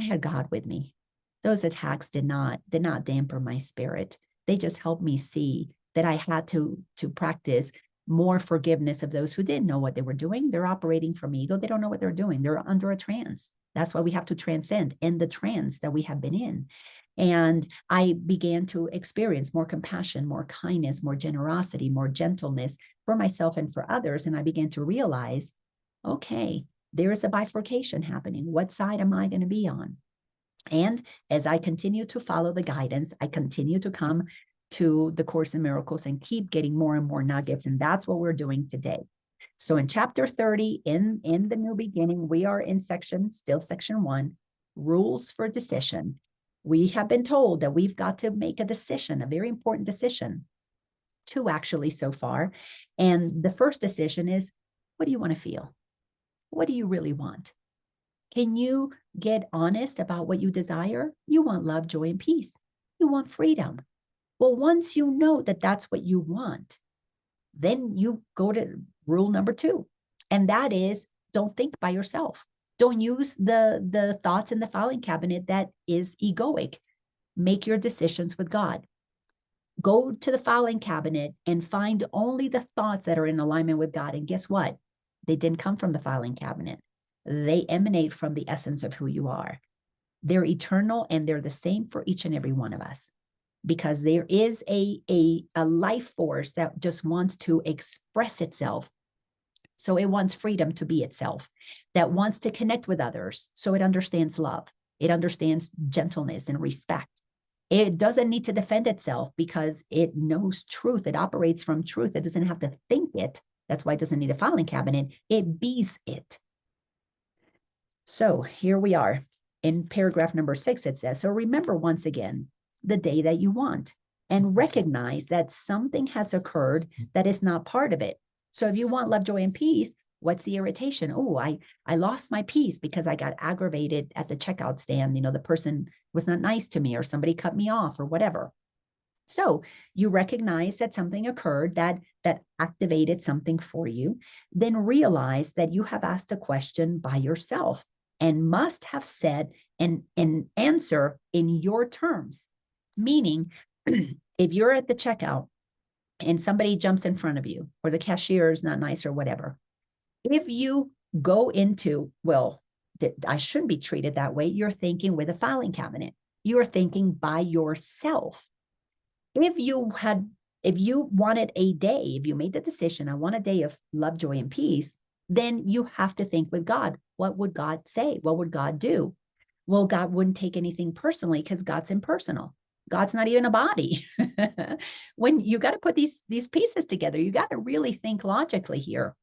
A: I had God with me. Those attacks did not dampen my spirit. They just helped me see that I had to practice more forgiveness of those who didn't know what they were doing. They're operating from ego. They don't know what they're doing. They're under a trance. That's why we have to transcend in the trance that we have been in. And I began to experience more compassion, more kindness, more generosity, more gentleness for myself and for others. And I began to realize, okay, there is a bifurcation happening. What side am I going to be on? And as I continue to follow the guidance, I continue to come to the Course in Miracles and keep getting more and more nuggets. And that's what we're doing today. So in chapter 30, in the new beginning, we are in section 1, rules for decision. We have been told that we've got to make a decision, a very important decision, 2 actually so far. And the first decision is, what do you want to feel? What do you really want? Can you get honest about what you desire? You want love, joy, and peace. You want freedom. Well, once you know that that's what you want, then you go to rule number 2. And that is, don't think by yourself. Don't use the thoughts in the filing cabinet that is egoic. Make your decisions with God. Go to the filing cabinet and find only the thoughts that are in alignment with God. And guess what? They didn't come from the filing cabinet. They emanate from the essence of who you are. They're eternal, and they're the same for each and every one of us, because there is a life force that just wants to express itself. So it wants freedom to be itself, that wants to connect with others. So it understands love. It understands gentleness and respect. It doesn't need to defend itself because it knows truth. It operates from truth. It doesn't have to think it. That's why it doesn't need a filing cabinet. It bees it. So here we are in paragraph number 6. It says, so remember once again the day that you want and recognize that something has occurred that is not part of it. So if you want love, joy, and peace, what's the irritation? Oh, I lost my peace because I got aggravated at the checkout stand. The person was not nice to me, or somebody cut me off, or whatever. So you recognize that something occurred that activated something for you. Then realize that you have asked a question by yourself and must have said an answer in your terms. Meaning, if you're at the checkout and somebody jumps in front of you, or the cashier is not nice or whatever, if you go into, well, I shouldn't be treated that way, you're thinking with a filing cabinet. You're thinking by yourself. If you wanted a day, if you made the decision, I want a day of love, joy, and peace, then you have to think with God. What would God say? What would God do? Well, God wouldn't take anything personally because God's impersonal. God's not even a body. When you got to put these pieces together, you got to really think logically here.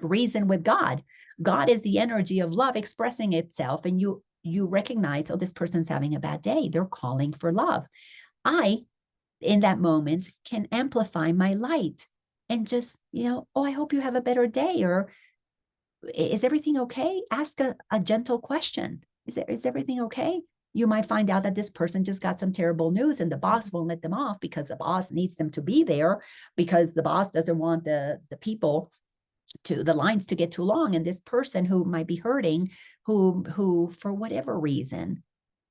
A: Reason with God. God is the energy of love expressing itself, and you recognize, oh, this person's having a bad day. They're calling for love. I, in that moment, can amplify my light and just, oh, I hope you have a better day, or is everything okay? Ask a gentle question. Is everything okay? You might find out that this person just got some terrible news and the boss won't let them off because the boss needs them to be there, because the boss doesn't want the people to the lines to get too long. And this person who might be hurting, who for whatever reason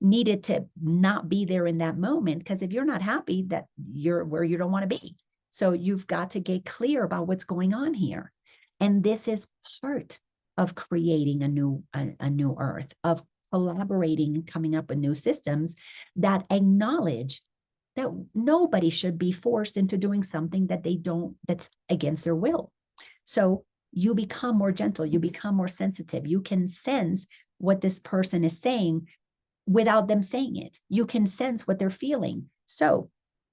A: needed to not be there in that moment, because if you're not happy, that you're where you don't want to be. So you've got to get clear about what's going on here. And this is part of creating a new earth, of collaborating and coming up with new systems that acknowledge that nobody should be forced into doing something that they don't, that's against their will. So you become more gentle, you become more sensitive. You can sense what this person is saying without them saying it. You can sense what they're feeling. So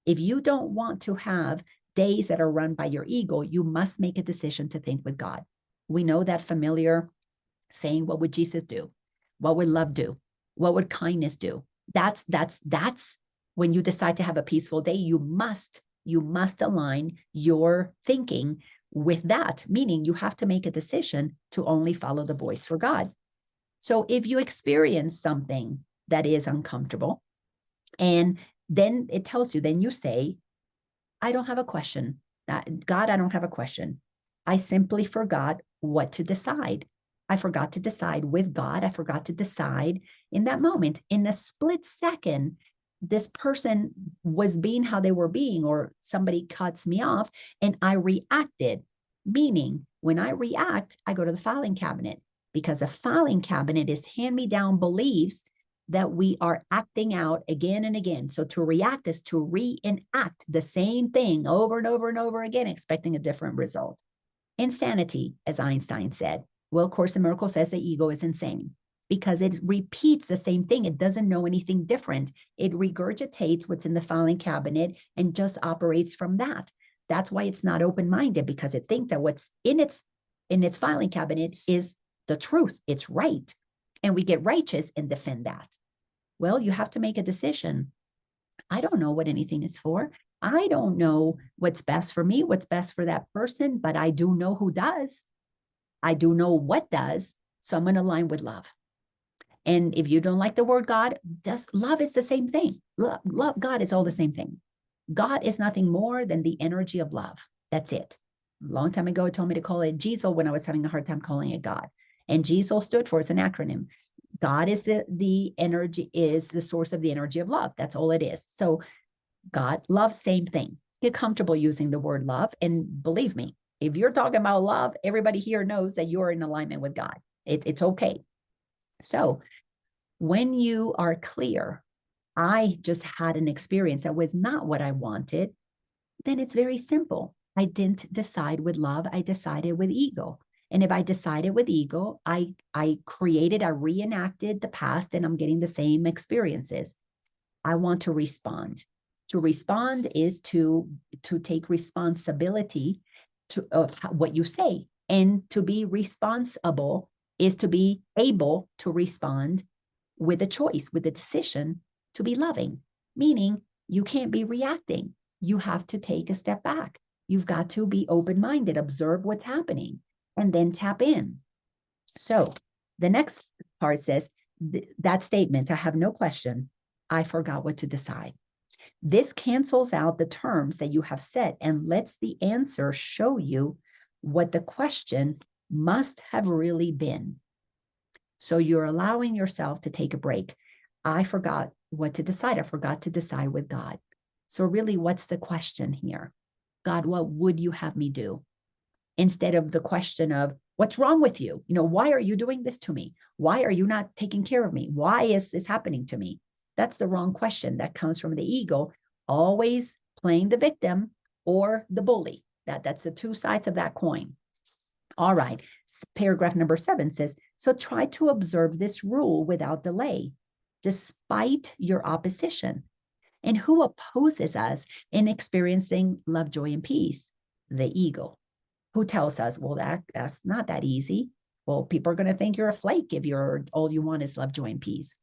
A: if you don't want to have days that are run by your ego, you must make a decision to think with God. We know that familiar saying, what would Jesus do? What would love do? What would kindness do? That's when you decide to have a peaceful day, you must align your thinking with that, meaning you have to make a decision to only follow the voice for God. So if you experience something that is uncomfortable, and then it tells you, then you say, I don't have a question. God, I don't have a question. I simply forgot what to decide. I forgot to decide with God. I forgot to decide in that moment. In a split second, this person was being how they were being, or somebody cuts me off and I reacted. Meaning, when I react, I go to the filing cabinet, because a filing cabinet is hand-me-down beliefs that we are acting out again and again. So to react is to reenact the same thing over and over and over again, expecting a different result. Insanity, as Einstein said. Well, Course in Miracles says the ego is insane because it repeats the same thing. It doesn't know anything different. It regurgitates what's in the filing cabinet and just operates from that. That's why it's not open-minded, because it thinks that what's in its filing cabinet is the truth. It's right. And we get righteous and defend that. Well, you have to make a decision. I don't know what anything is for. I don't know what's best for me, what's best for that person, but I do know who does. I do know what does. So I'm going to align with love. And if you don't like the word God, just love is the same thing. Love, God is all the same thing. God is nothing more than the energy of love. That's it. A long time ago, it told me to call it Jesus when I was having a hard time calling it God. And Jesus stood for, it's an acronym. God is the energy, is the source of the energy of love. That's all it is. So God, love, same thing. Get comfortable using the word love. And believe me, if you're talking about love, everybody here knows that you're in alignment with God. It's okay. So when you are clear, I just had an experience that was not what I wanted, then it's very simple. I didn't decide with love. I decided with ego. And if I decided with ego, I reenacted the past, and I'm getting the same experiences. I want to respond. To respond is to take responsibility of what you say. And to be responsible is to be able to respond with a choice, with a decision to be loving, meaning you can't be reacting. You have to take a step back. You've got to be open-minded, observe what's happening, and then tap in. So the next part says, that statement, I have no question, I forgot what to decide. This cancels out the terms that you have set and lets the answer show you what the question must have really been. So you're allowing yourself to take a break. I forgot what to decide. I forgot to decide with God. So really, what's the question here? God, what would you have me do? Instead of the question of, what's wrong with you? Why are you doing this to me? Why are you not taking care of me? Why is this happening to me? That's the wrong question. That comes from the ego, always playing the victim or the bully. That's the two sides of that coin. All right. Paragraph number 7 says, so try to observe this rule without delay, despite your opposition. And who opposes us in experiencing love, joy, and peace? The ego. who tells us, well, that's not that easy. Well, people are going to think you're a flake if you're all you want is love, joy, and peace.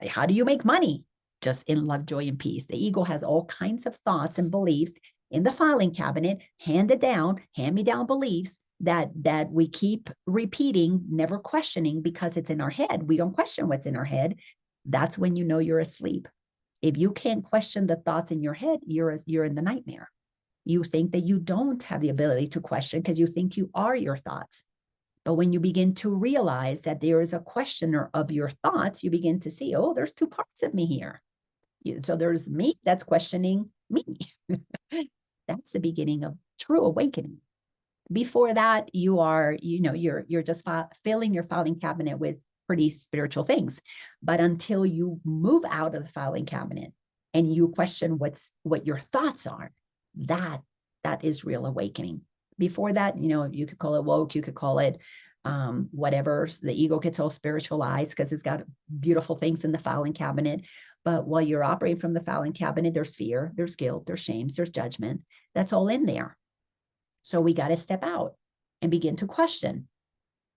A: How do you make money? Just in love, joy, and peace. The ego has all kinds of thoughts and beliefs in the filing cabinet, hand-me-down beliefs that we keep repeating, never questioning because it's in our head. We don't question what's in our head. That's when you know you're asleep. If you can't question the thoughts in your head, you're in the nightmare. You think that you don't have the ability to question because you think you are your thoughts. But when you begin to realize that there is a questioner of your thoughts, you begin to see, oh, there's two parts of me here. So there's me that's questioning me. That's the beginning of true awakening. Before that, you're just filling your filing cabinet with pretty spiritual things. But until you move out of the filing cabinet and you question what your thoughts are, that is real awakening. Before that, you could call it woke, you could call it whatever. The ego gets all spiritualized because it's got beautiful things in the filing cabinet. But while you're operating from the filing cabinet, there's fear, there's guilt, there's shame, there's judgment. That's all in there. So we got to step out and begin to question.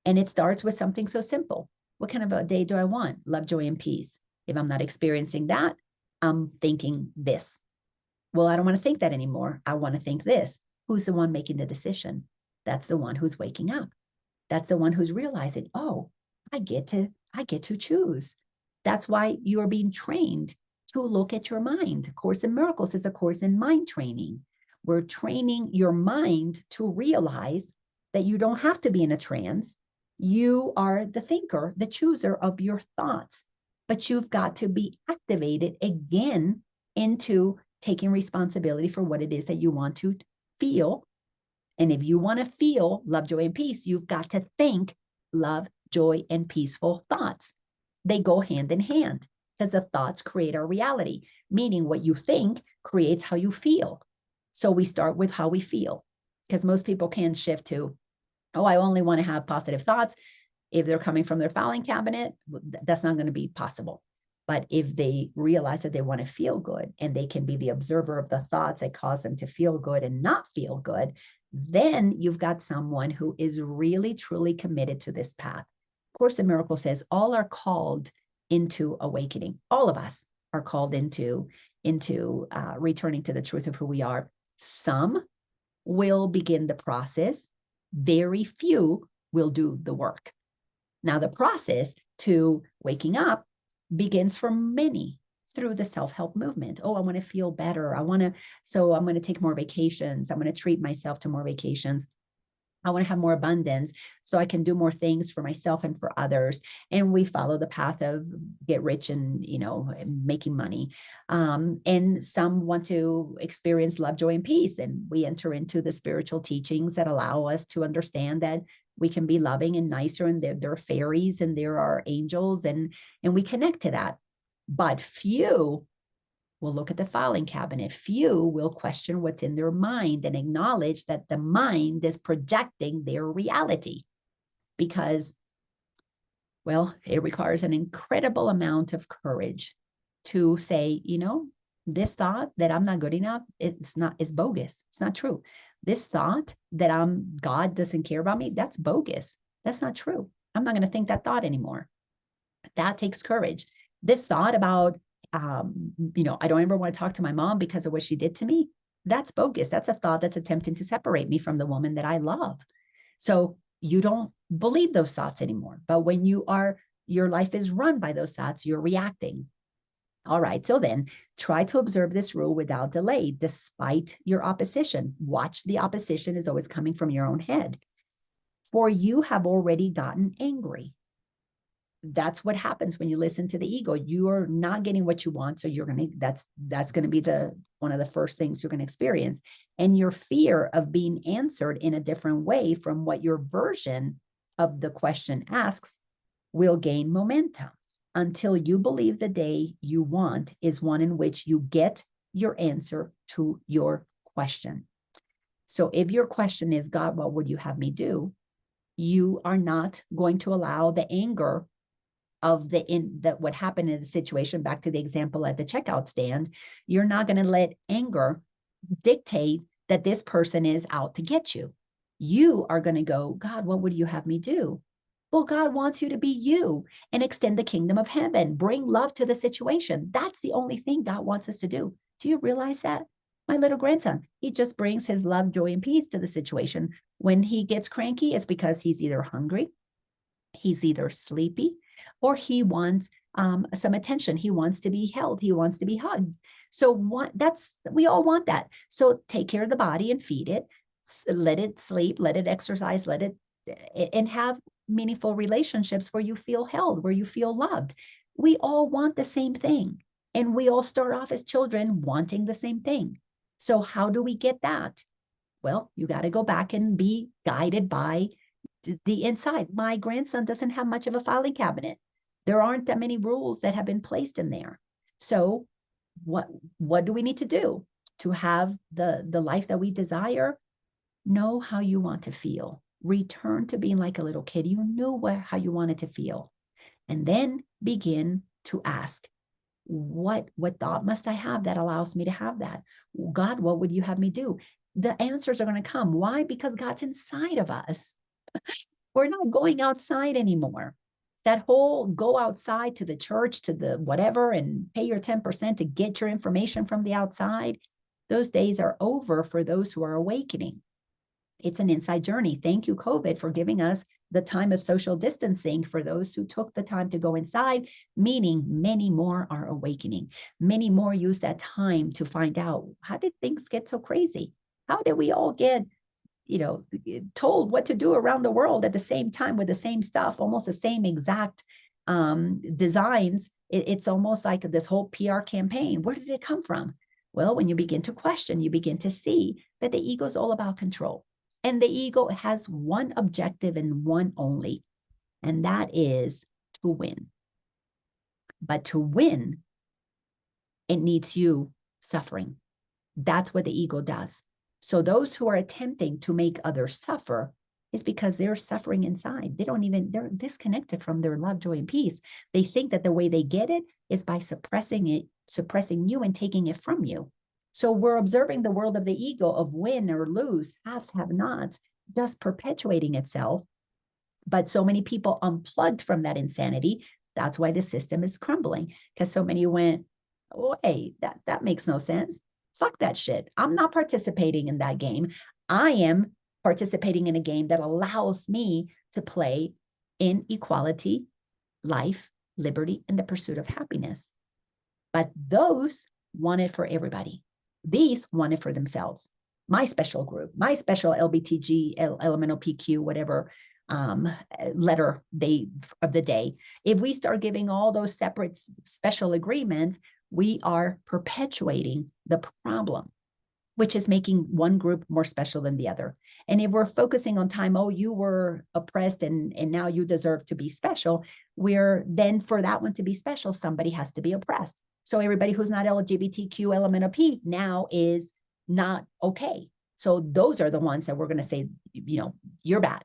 A: And it starts with something so simple. What kind of a day do I want? Love, joy, and peace. If I'm not experiencing that, I'm thinking this. Well, I don't want to think that anymore. I want to think this. Who's the one making the decision? That's the one who's waking up. That's the one who's realizing, oh, I get to choose. That's why you're being trained to look at your mind. Course in Miracles is a course in mind training. We're training your mind to realize that you don't have to be in a trance. You are the thinker, the chooser of your thoughts, but you've got to be activated again into taking responsibility for what it is that you want to feel. And if you want to feel love, joy, and peace, you've got to think love, joy, and peaceful thoughts. They go hand in hand because the thoughts create our reality, meaning what you think creates how you feel. So we start with how we feel because most people can shift to, oh, I only want to have positive thoughts. If they're coming from their filing cabinet, that's not going to be possible. But if they realize that they want to feel good and they can be the observer of the thoughts that cause them to feel good and not feel good, then you've got someone who is really, truly committed to this path. Course in Miracles says all are called into awakening. All of us are called into returning to the truth of who we are. Some will begin the process. Very few will do the work. Now, the process to waking up begins for many through the self-help movement. Oh, I want to feel better. So I'm going to take more vacations. I'm going to treat myself to more vacations. I want to have more abundance so I can do more things for myself and for others. And we follow the path of get rich and, making money. And some want to experience love, joy, and peace. And we enter into the spiritual teachings that allow us to understand that we can be loving and nicer, and there are fairies and there are angels, and we connect to that. But few will look at the filing cabinet. Few will question what's in their mind and acknowledge that the mind is projecting their reality because, well, it requires an incredible amount of courage to say, this thought that I'm not good enough, it's bogus. It's not true. This thought that God doesn't care about me, that's bogus. That's not true. I'm not going to think that thought anymore. That takes courage. This thought about, I don't ever want to talk to my mom because of what she did to me, that's bogus. That's a thought that's attempting to separate me from the woman that I love. So you don't believe those thoughts anymore. But when your life is run by those thoughts, you're reacting. All right, so then try to observe this rule without delay, despite your opposition. Watch the opposition is always coming from your own head. For you have already gotten angry. That's what happens when you listen to the ego. You are not getting what you want, so that's going to be one of the first things you're going to experience. And your fear of being answered in a different way from what your version of the question asks will gain momentum until you believe the day you want is one in which you get your answer to your question. So if your question is, God, what would you have me do? You are not going to allow the anger of what happened in the situation, back to the example at the checkout stand. You're not going to let anger dictate that this person is out to get you. You are going to go, God, what would you have me do? Well, God wants you to be you and extend the kingdom of heaven. Bring love to the situation. That's the only thing God wants us to do. Do you realize that? My little grandson, he just brings his love, joy, and peace to the situation. When he gets cranky, it's because he's either hungry, he's either sleepy, or he wants some attention. He wants to be held. He wants to be hugged. So we all want that. So take care of the body and feed it. Let it sleep, let it exercise, let it, and have meaningful relationships where you feel held, where you feel loved. We all want the same thing. And we all start off as children wanting the same thing. So how do we get that? Well, you got to go back and be guided by the inside. My grandson doesn't have much of a filing cabinet. There aren't that many rules that have been placed in there. So what do we need to do to have the life that we desire? Know how you want to feel. Return to being like a little kid. You knew how you wanted to feel. And then begin to ask, what thought must I have that allows me to have that? God, what would you have me do? The answers are going to come. Why? Because God's inside of us. We're not going outside anymore. That whole go outside to the church, to the whatever, and pay your 10% to get your information from the outside, those days are over for those who are awakening. It's an inside journey. Thank you, COVID, for giving us the time of social distancing for those who took the time to go inside, meaning many more are awakening. Many more use that time to find out, how did things get so crazy? How did we all get, told what to do around the world at the same time with the same stuff, almost the same exact designs? It's almost like this whole PR campaign. Where did it come from? Well, when you begin to question, you begin to see that the ego is all about control. And the ego has one objective and one only, and that is to win. But to win, it needs you suffering. That's what the ego does. So those who are attempting to make others suffer is because they're suffering inside. They're disconnected from their love, joy, and peace. They think that the way they get it is by suppressing you and taking it from you. So we're observing the world of the ego of win or lose, haves, have nots, just perpetuating itself. But so many people unplugged from that insanity. That's why the system is crumbling, because so many went, oh, hey, that makes no sense. Fuck that shit. I'm not participating in that game. I am participating in a game that allows me to play in equality, life, liberty, and the pursuit of happiness. But those want it for everybody. These want it for themselves. My special group, my special LBTG, elemental PQ, whatever letter of the day. If we start giving all those separate special agreements, we are perpetuating the problem, which is making one group more special than the other. And if we're focusing on time, oh, you were oppressed and now you deserve to be special, then for that one to be special, somebody has to be oppressed. So everybody who's not LGBTQ elemental P now is not okay. So those are the ones that we're going to say, you're bad.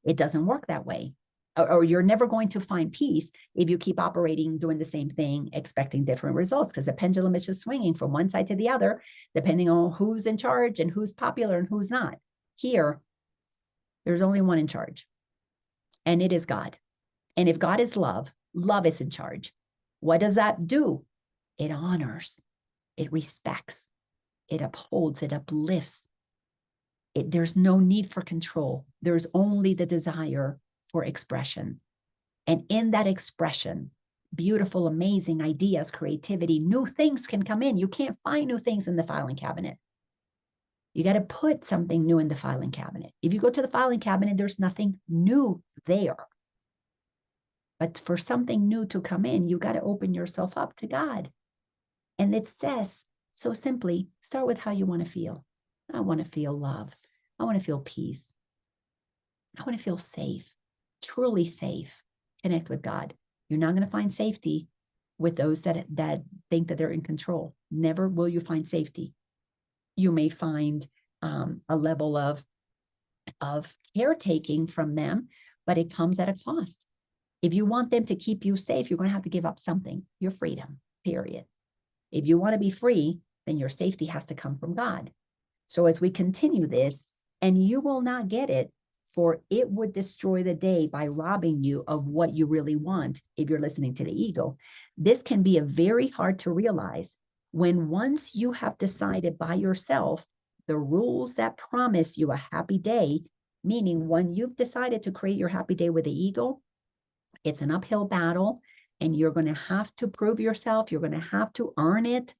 A: It doesn't work that way. Or you're never going to find peace if you keep operating, doing the same thing, expecting different results, because the pendulum is just swinging from one side to the other, depending on who's in charge and who's popular and who's not. Here, there's only one in charge, and it is God. And if God is love, love is in charge. What does that do? It honors, it respects, it upholds, it uplifts. There's no need for control. There's only the desire for expression. And in that expression, beautiful, amazing ideas, creativity, new things can come in. You can't find new things in the filing cabinet. You got to put something new in the filing cabinet. If you go to the filing cabinet, there's nothing new there. But for something new to come in, you got to open yourself up to God. And it says so simply, start with how you want to feel. I want to feel love. I want to feel peace. I want to feel safe, truly safe. Connect with God. You're not going to find safety with those that think that they're in control. Never will you find safety. You may find a level of caretaking from them, but it comes at a cost. If you want them to keep you safe, you're going to have to give up something, your freedom, period. If you want to be free, then your safety has to come from God. So as we continue this, and you will not get it, for it would destroy the day by robbing you of what you really want if you're listening to the ego. This can be a very hard to realize when once you have decided by yourself the rules that promise you a happy day, meaning when you've decided to create your happy day with the ego, it's an uphill battle and you're going to have to prove yourself. You're going to have to earn it.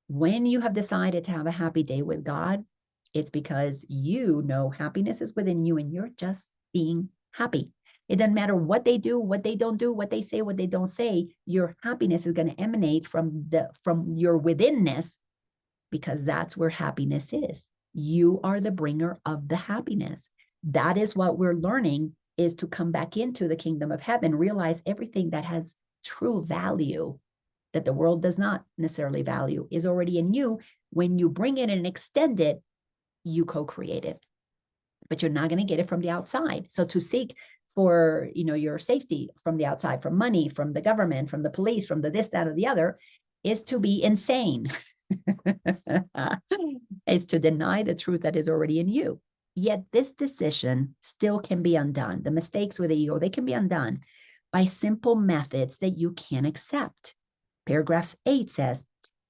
A: When you have decided to have a happy day with God, it's because you know happiness is within you and you're just being happy. It doesn't matter what they do, what they don't do, what they say, what they don't say. Your happiness is going to emanate from your withinness, because that's where happiness is. You are the bringer of the happiness. That is what we're learning, is to come back into the kingdom of heaven, realize everything that has true value, that the world does not necessarily value, is already in you. When you bring it and extend it, you co-create it, but you're not going to get it from the outside. So to seek for, your safety from the outside, from money, from the government, from the police, from the this, that, or the other, is to be insane. It's to deny the truth that is already in you. Yet this decision still can be undone. The mistakes with the ego, they can be undone by simple methods that you can accept. Paragraph 8 says,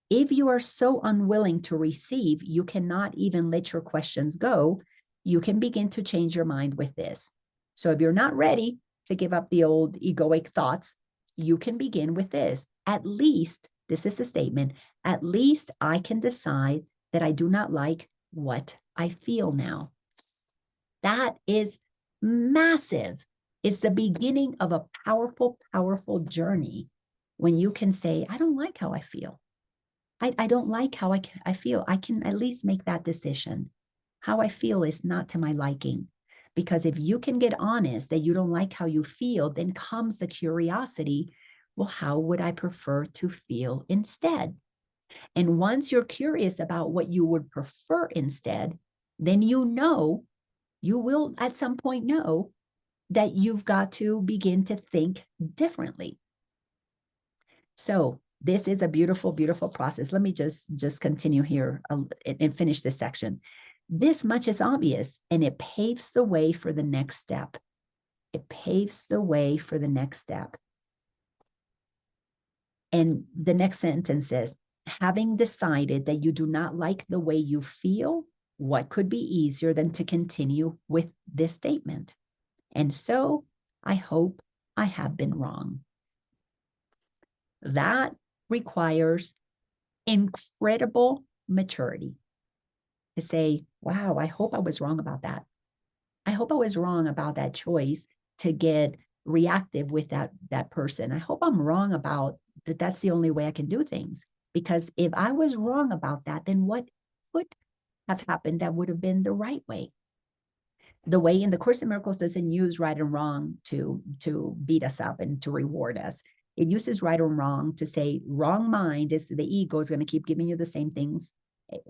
A: if you are so unwilling to receive, you cannot even let your questions go. You can begin to change your mind with this. So if you're not ready to give up the old egoic thoughts, you can begin with this. At least, this is a statement, at least I can decide that I do not like what I feel now. That is massive. It's the beginning of a powerful, powerful journey when you can say, I don't like how I feel. I don't like how I feel. I can at least make that decision. How I feel is not to my liking. Because if you can get honest that you don't like how you feel, then comes the curiosity. Well, how would I prefer to feel instead? And once you're curious about what you would prefer instead, then you will at some point know that you've got to begin to think differently. So this is a beautiful, beautiful process. Let me just continue here and finish this section. This much is obvious, and it paves the way for the next step. It paves the way for the next step. And the next sentence is, having decided that you do not like the way you feel, what could be easier than to continue with this statement? And so I hope I have been wrong. That requires incredible maturity to say, wow, I hope I was wrong about that. I hope I was wrong about that choice to get reactive with that person. I hope I'm wrong about that. That's the only way I can do things. Because if I was wrong about that, then what would have happened that would have been the right way? The way in the Course in Miracles doesn't use right and wrong to beat us up and to reward us. It uses right or wrong to say wrong mind is the ego is going to keep giving you the same things,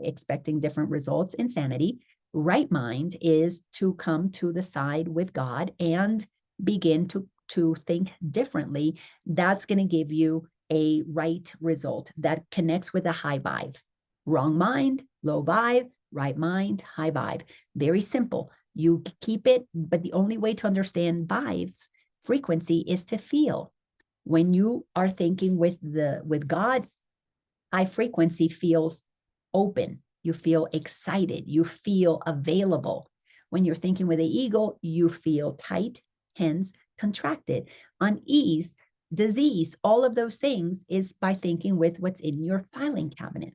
A: expecting different results, insanity. Right mind is to come to the side with God and begin to think differently. That's going to give you a right result that connects with a high vibe. Wrong mind, low vibe, right mind, high vibe. Very simple. You keep it, but the only way to understand vibes, frequency, is to feel. When you are thinking with God, high frequency feels open. You feel excited. You feel available. When you're thinking with the ego, you feel tight, tense, contracted, unease, disease. All of those things is by thinking with what's in your filing cabinet.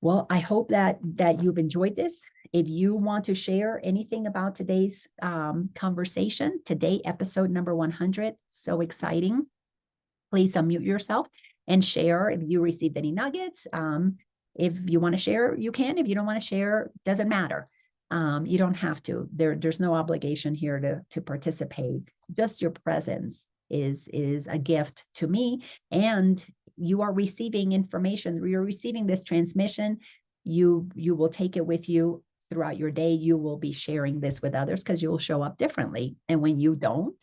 A: Well, I hope that you've enjoyed this. If you want to share anything about today's conversation, today, episode number 100, so exciting. Please unmute yourself and share if you received any nuggets. If you want to share, you can. If you don't want to share, doesn't matter. You don't have to. There's no obligation here to participate. Just your presence is a gift to me, and you are receiving information. You're receiving this transmission. You will take it with you throughout your day. You will be sharing this with others because you'll show up differently. And when you don't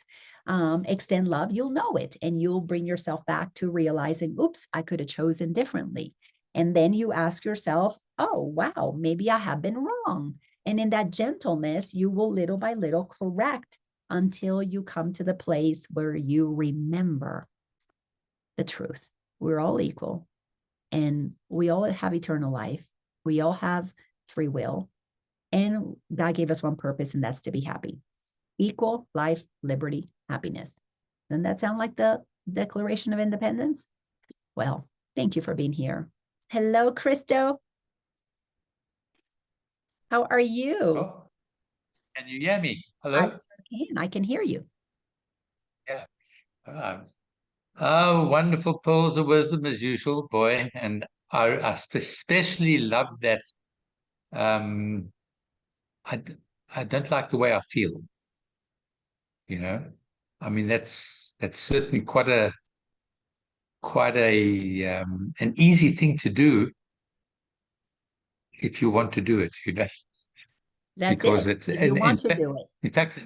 A: extend love, you'll know it, and you'll bring yourself back to realizing, oops, I could have chosen differently. And then you ask yourself, oh, wow, maybe I have been wrong. And in that gentleness, you will little by little correct until you come to the place where you remember the truth. We're all equal and we all have eternal life. We all have free will. And God gave us one purpose, and that's to be happy. Equal life, liberty, happiness. Doesn't that sound like the Declaration of Independence? Well, thank you for being here. Hello, Christo. How are you?
B: Oh, can you hear me?
A: I
B: Hello?
A: sure can. I can hear you.
B: Yeah. Oh, wonderful pearls of wisdom as usual, boy. And I especially love that. Um, I, d- I don't like the way I feel, you know. I mean, that's certainly quite a an easy thing to do if you want to do it,
A: That's
B: because
A: it.
B: it's
A: If you
B: and
A: want to do it.
B: in fact,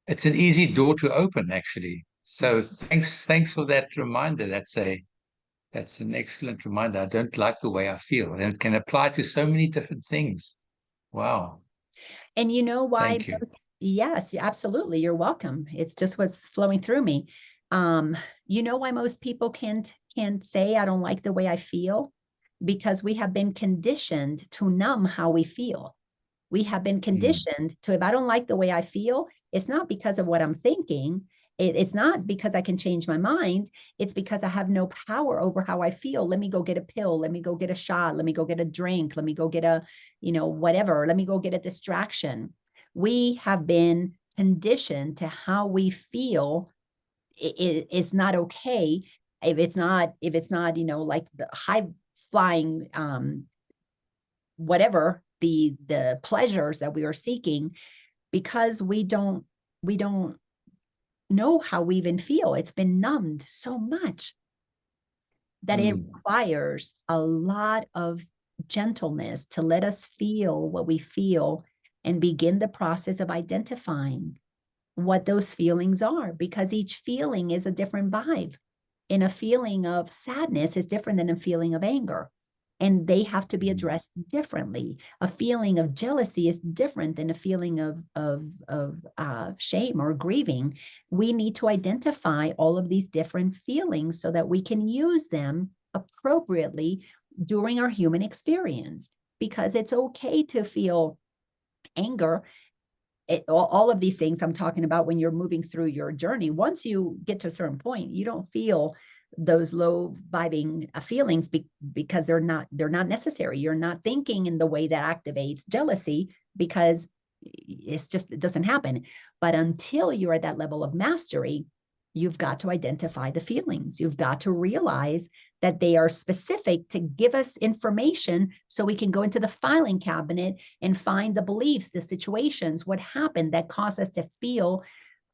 B: it's an easy door to open actually. So thanks for that reminder. That's an excellent reminder. I don't like the way I feel, and it can apply to so many different things. Wow.
A: And you know why?
B: Thank you.
A: Yes, absolutely. You're welcome. It's just what's flowing through me. Um, you know why most people can't say I don't like the way I feel? Because we have been conditioned to numb how we feel. We have been
B: Mm,
A: conditioned to, if I don't like the way I feel, it's not because of what I'm thinking. It's not because I can change my mind. It's because I have no power over how I feel. Let me go get a pill. Let me go get a shot. Let me go get a drink. Let me go get a, whatever. Let me go get a distraction. We have been conditioned to how we feel is not okay if it's not like the high flying whatever the pleasures that we are seeking, because we don't know how we even feel. It's been numbed so much that it
B: mm,
A: requires a lot of gentleness to let us feel what we feel and begin the process of identifying what those feelings are, because each feeling is a different vibe. And a feeling of sadness is different than a feeling of anger. And they have to be
B: mm,
A: addressed differently. A feeling of jealousy is different than a feeling of shame or grieving. We need to identify all of these different feelings so that we can use them appropriately during our human experience. Because it's okay to feel anger, all of these things I'm talking about when you're moving through your journey. Once you get to a certain point, you don't feel those low vibing feelings because they're not necessary. You're not thinking in the way that activates jealousy, because it doesn't happen. But until you're at that level of mastery, you've got to identify the feelings. You've got to realize that they are specific to give us information so we can go into the filing cabinet and find the beliefs, the situations, what happened that caused us to feel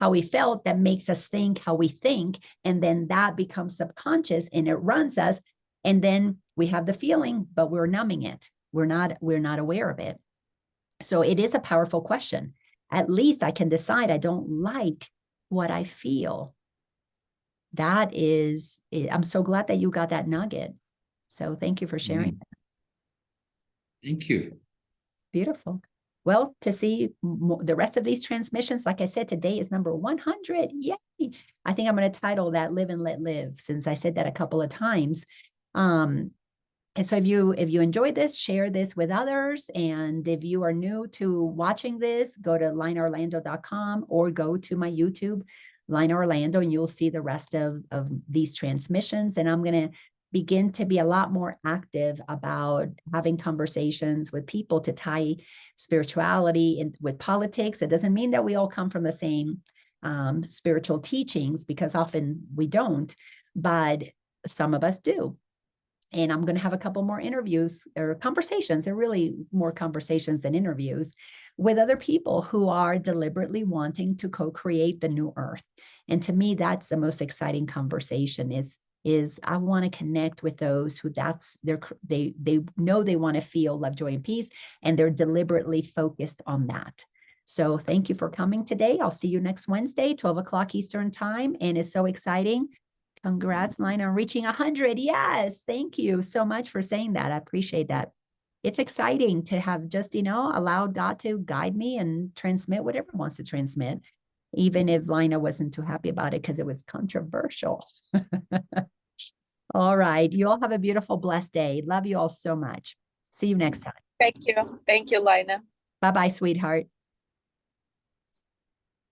A: how we felt, that makes us think how we think. And then that becomes subconscious and it runs us. And then we have the feeling, but we're numbing it. We're not aware of it. So it is a powerful question. At least I can decide I don't like what I feel. I'm so glad that you got that nugget. So thank you for sharing.
B: mm. Thank you.
A: Beautiful. Well, to see the rest of these transmissions, like I said, today is number 100. Yay. I think I'm going to title that Live and Let Live, since I said that a couple of times. And so if you enjoyed this, share this with others. And if you are new to watching this, go to lineorlando.com or go to my YouTube, Laina Orlando, and you'll see the rest of these transmissions. And I'm going to begin to be a lot more active about having conversations with people to tie spirituality in with politics. It doesn't mean that we all come from the same spiritual teachings, because often we don't, but some of us do. And I'm going to have a couple more interviews or conversations. They're really more conversations than interviews with other people who are deliberately wanting to co-create the new earth. And to me, that's the most exciting conversation is I want to connect with those who they know they want to feel love, joy, and peace, and they're deliberately focused on that. So thank you for coming today. I'll see you next Wednesday, 12 o'clock Eastern time. And it's so exciting. Congrats, Laina, on reaching 100. Yes, thank you so much for saying that. I appreciate that. it's exciting to have just, allowed God to guide me and transmit whatever it wants to transmit, even if Laina wasn't too happy about it because it was controversial. All right. You all have a beautiful, blessed day. Love you all so much. See you next time.
C: Thank you. Thank you, Laina.
A: Bye-bye, sweetheart.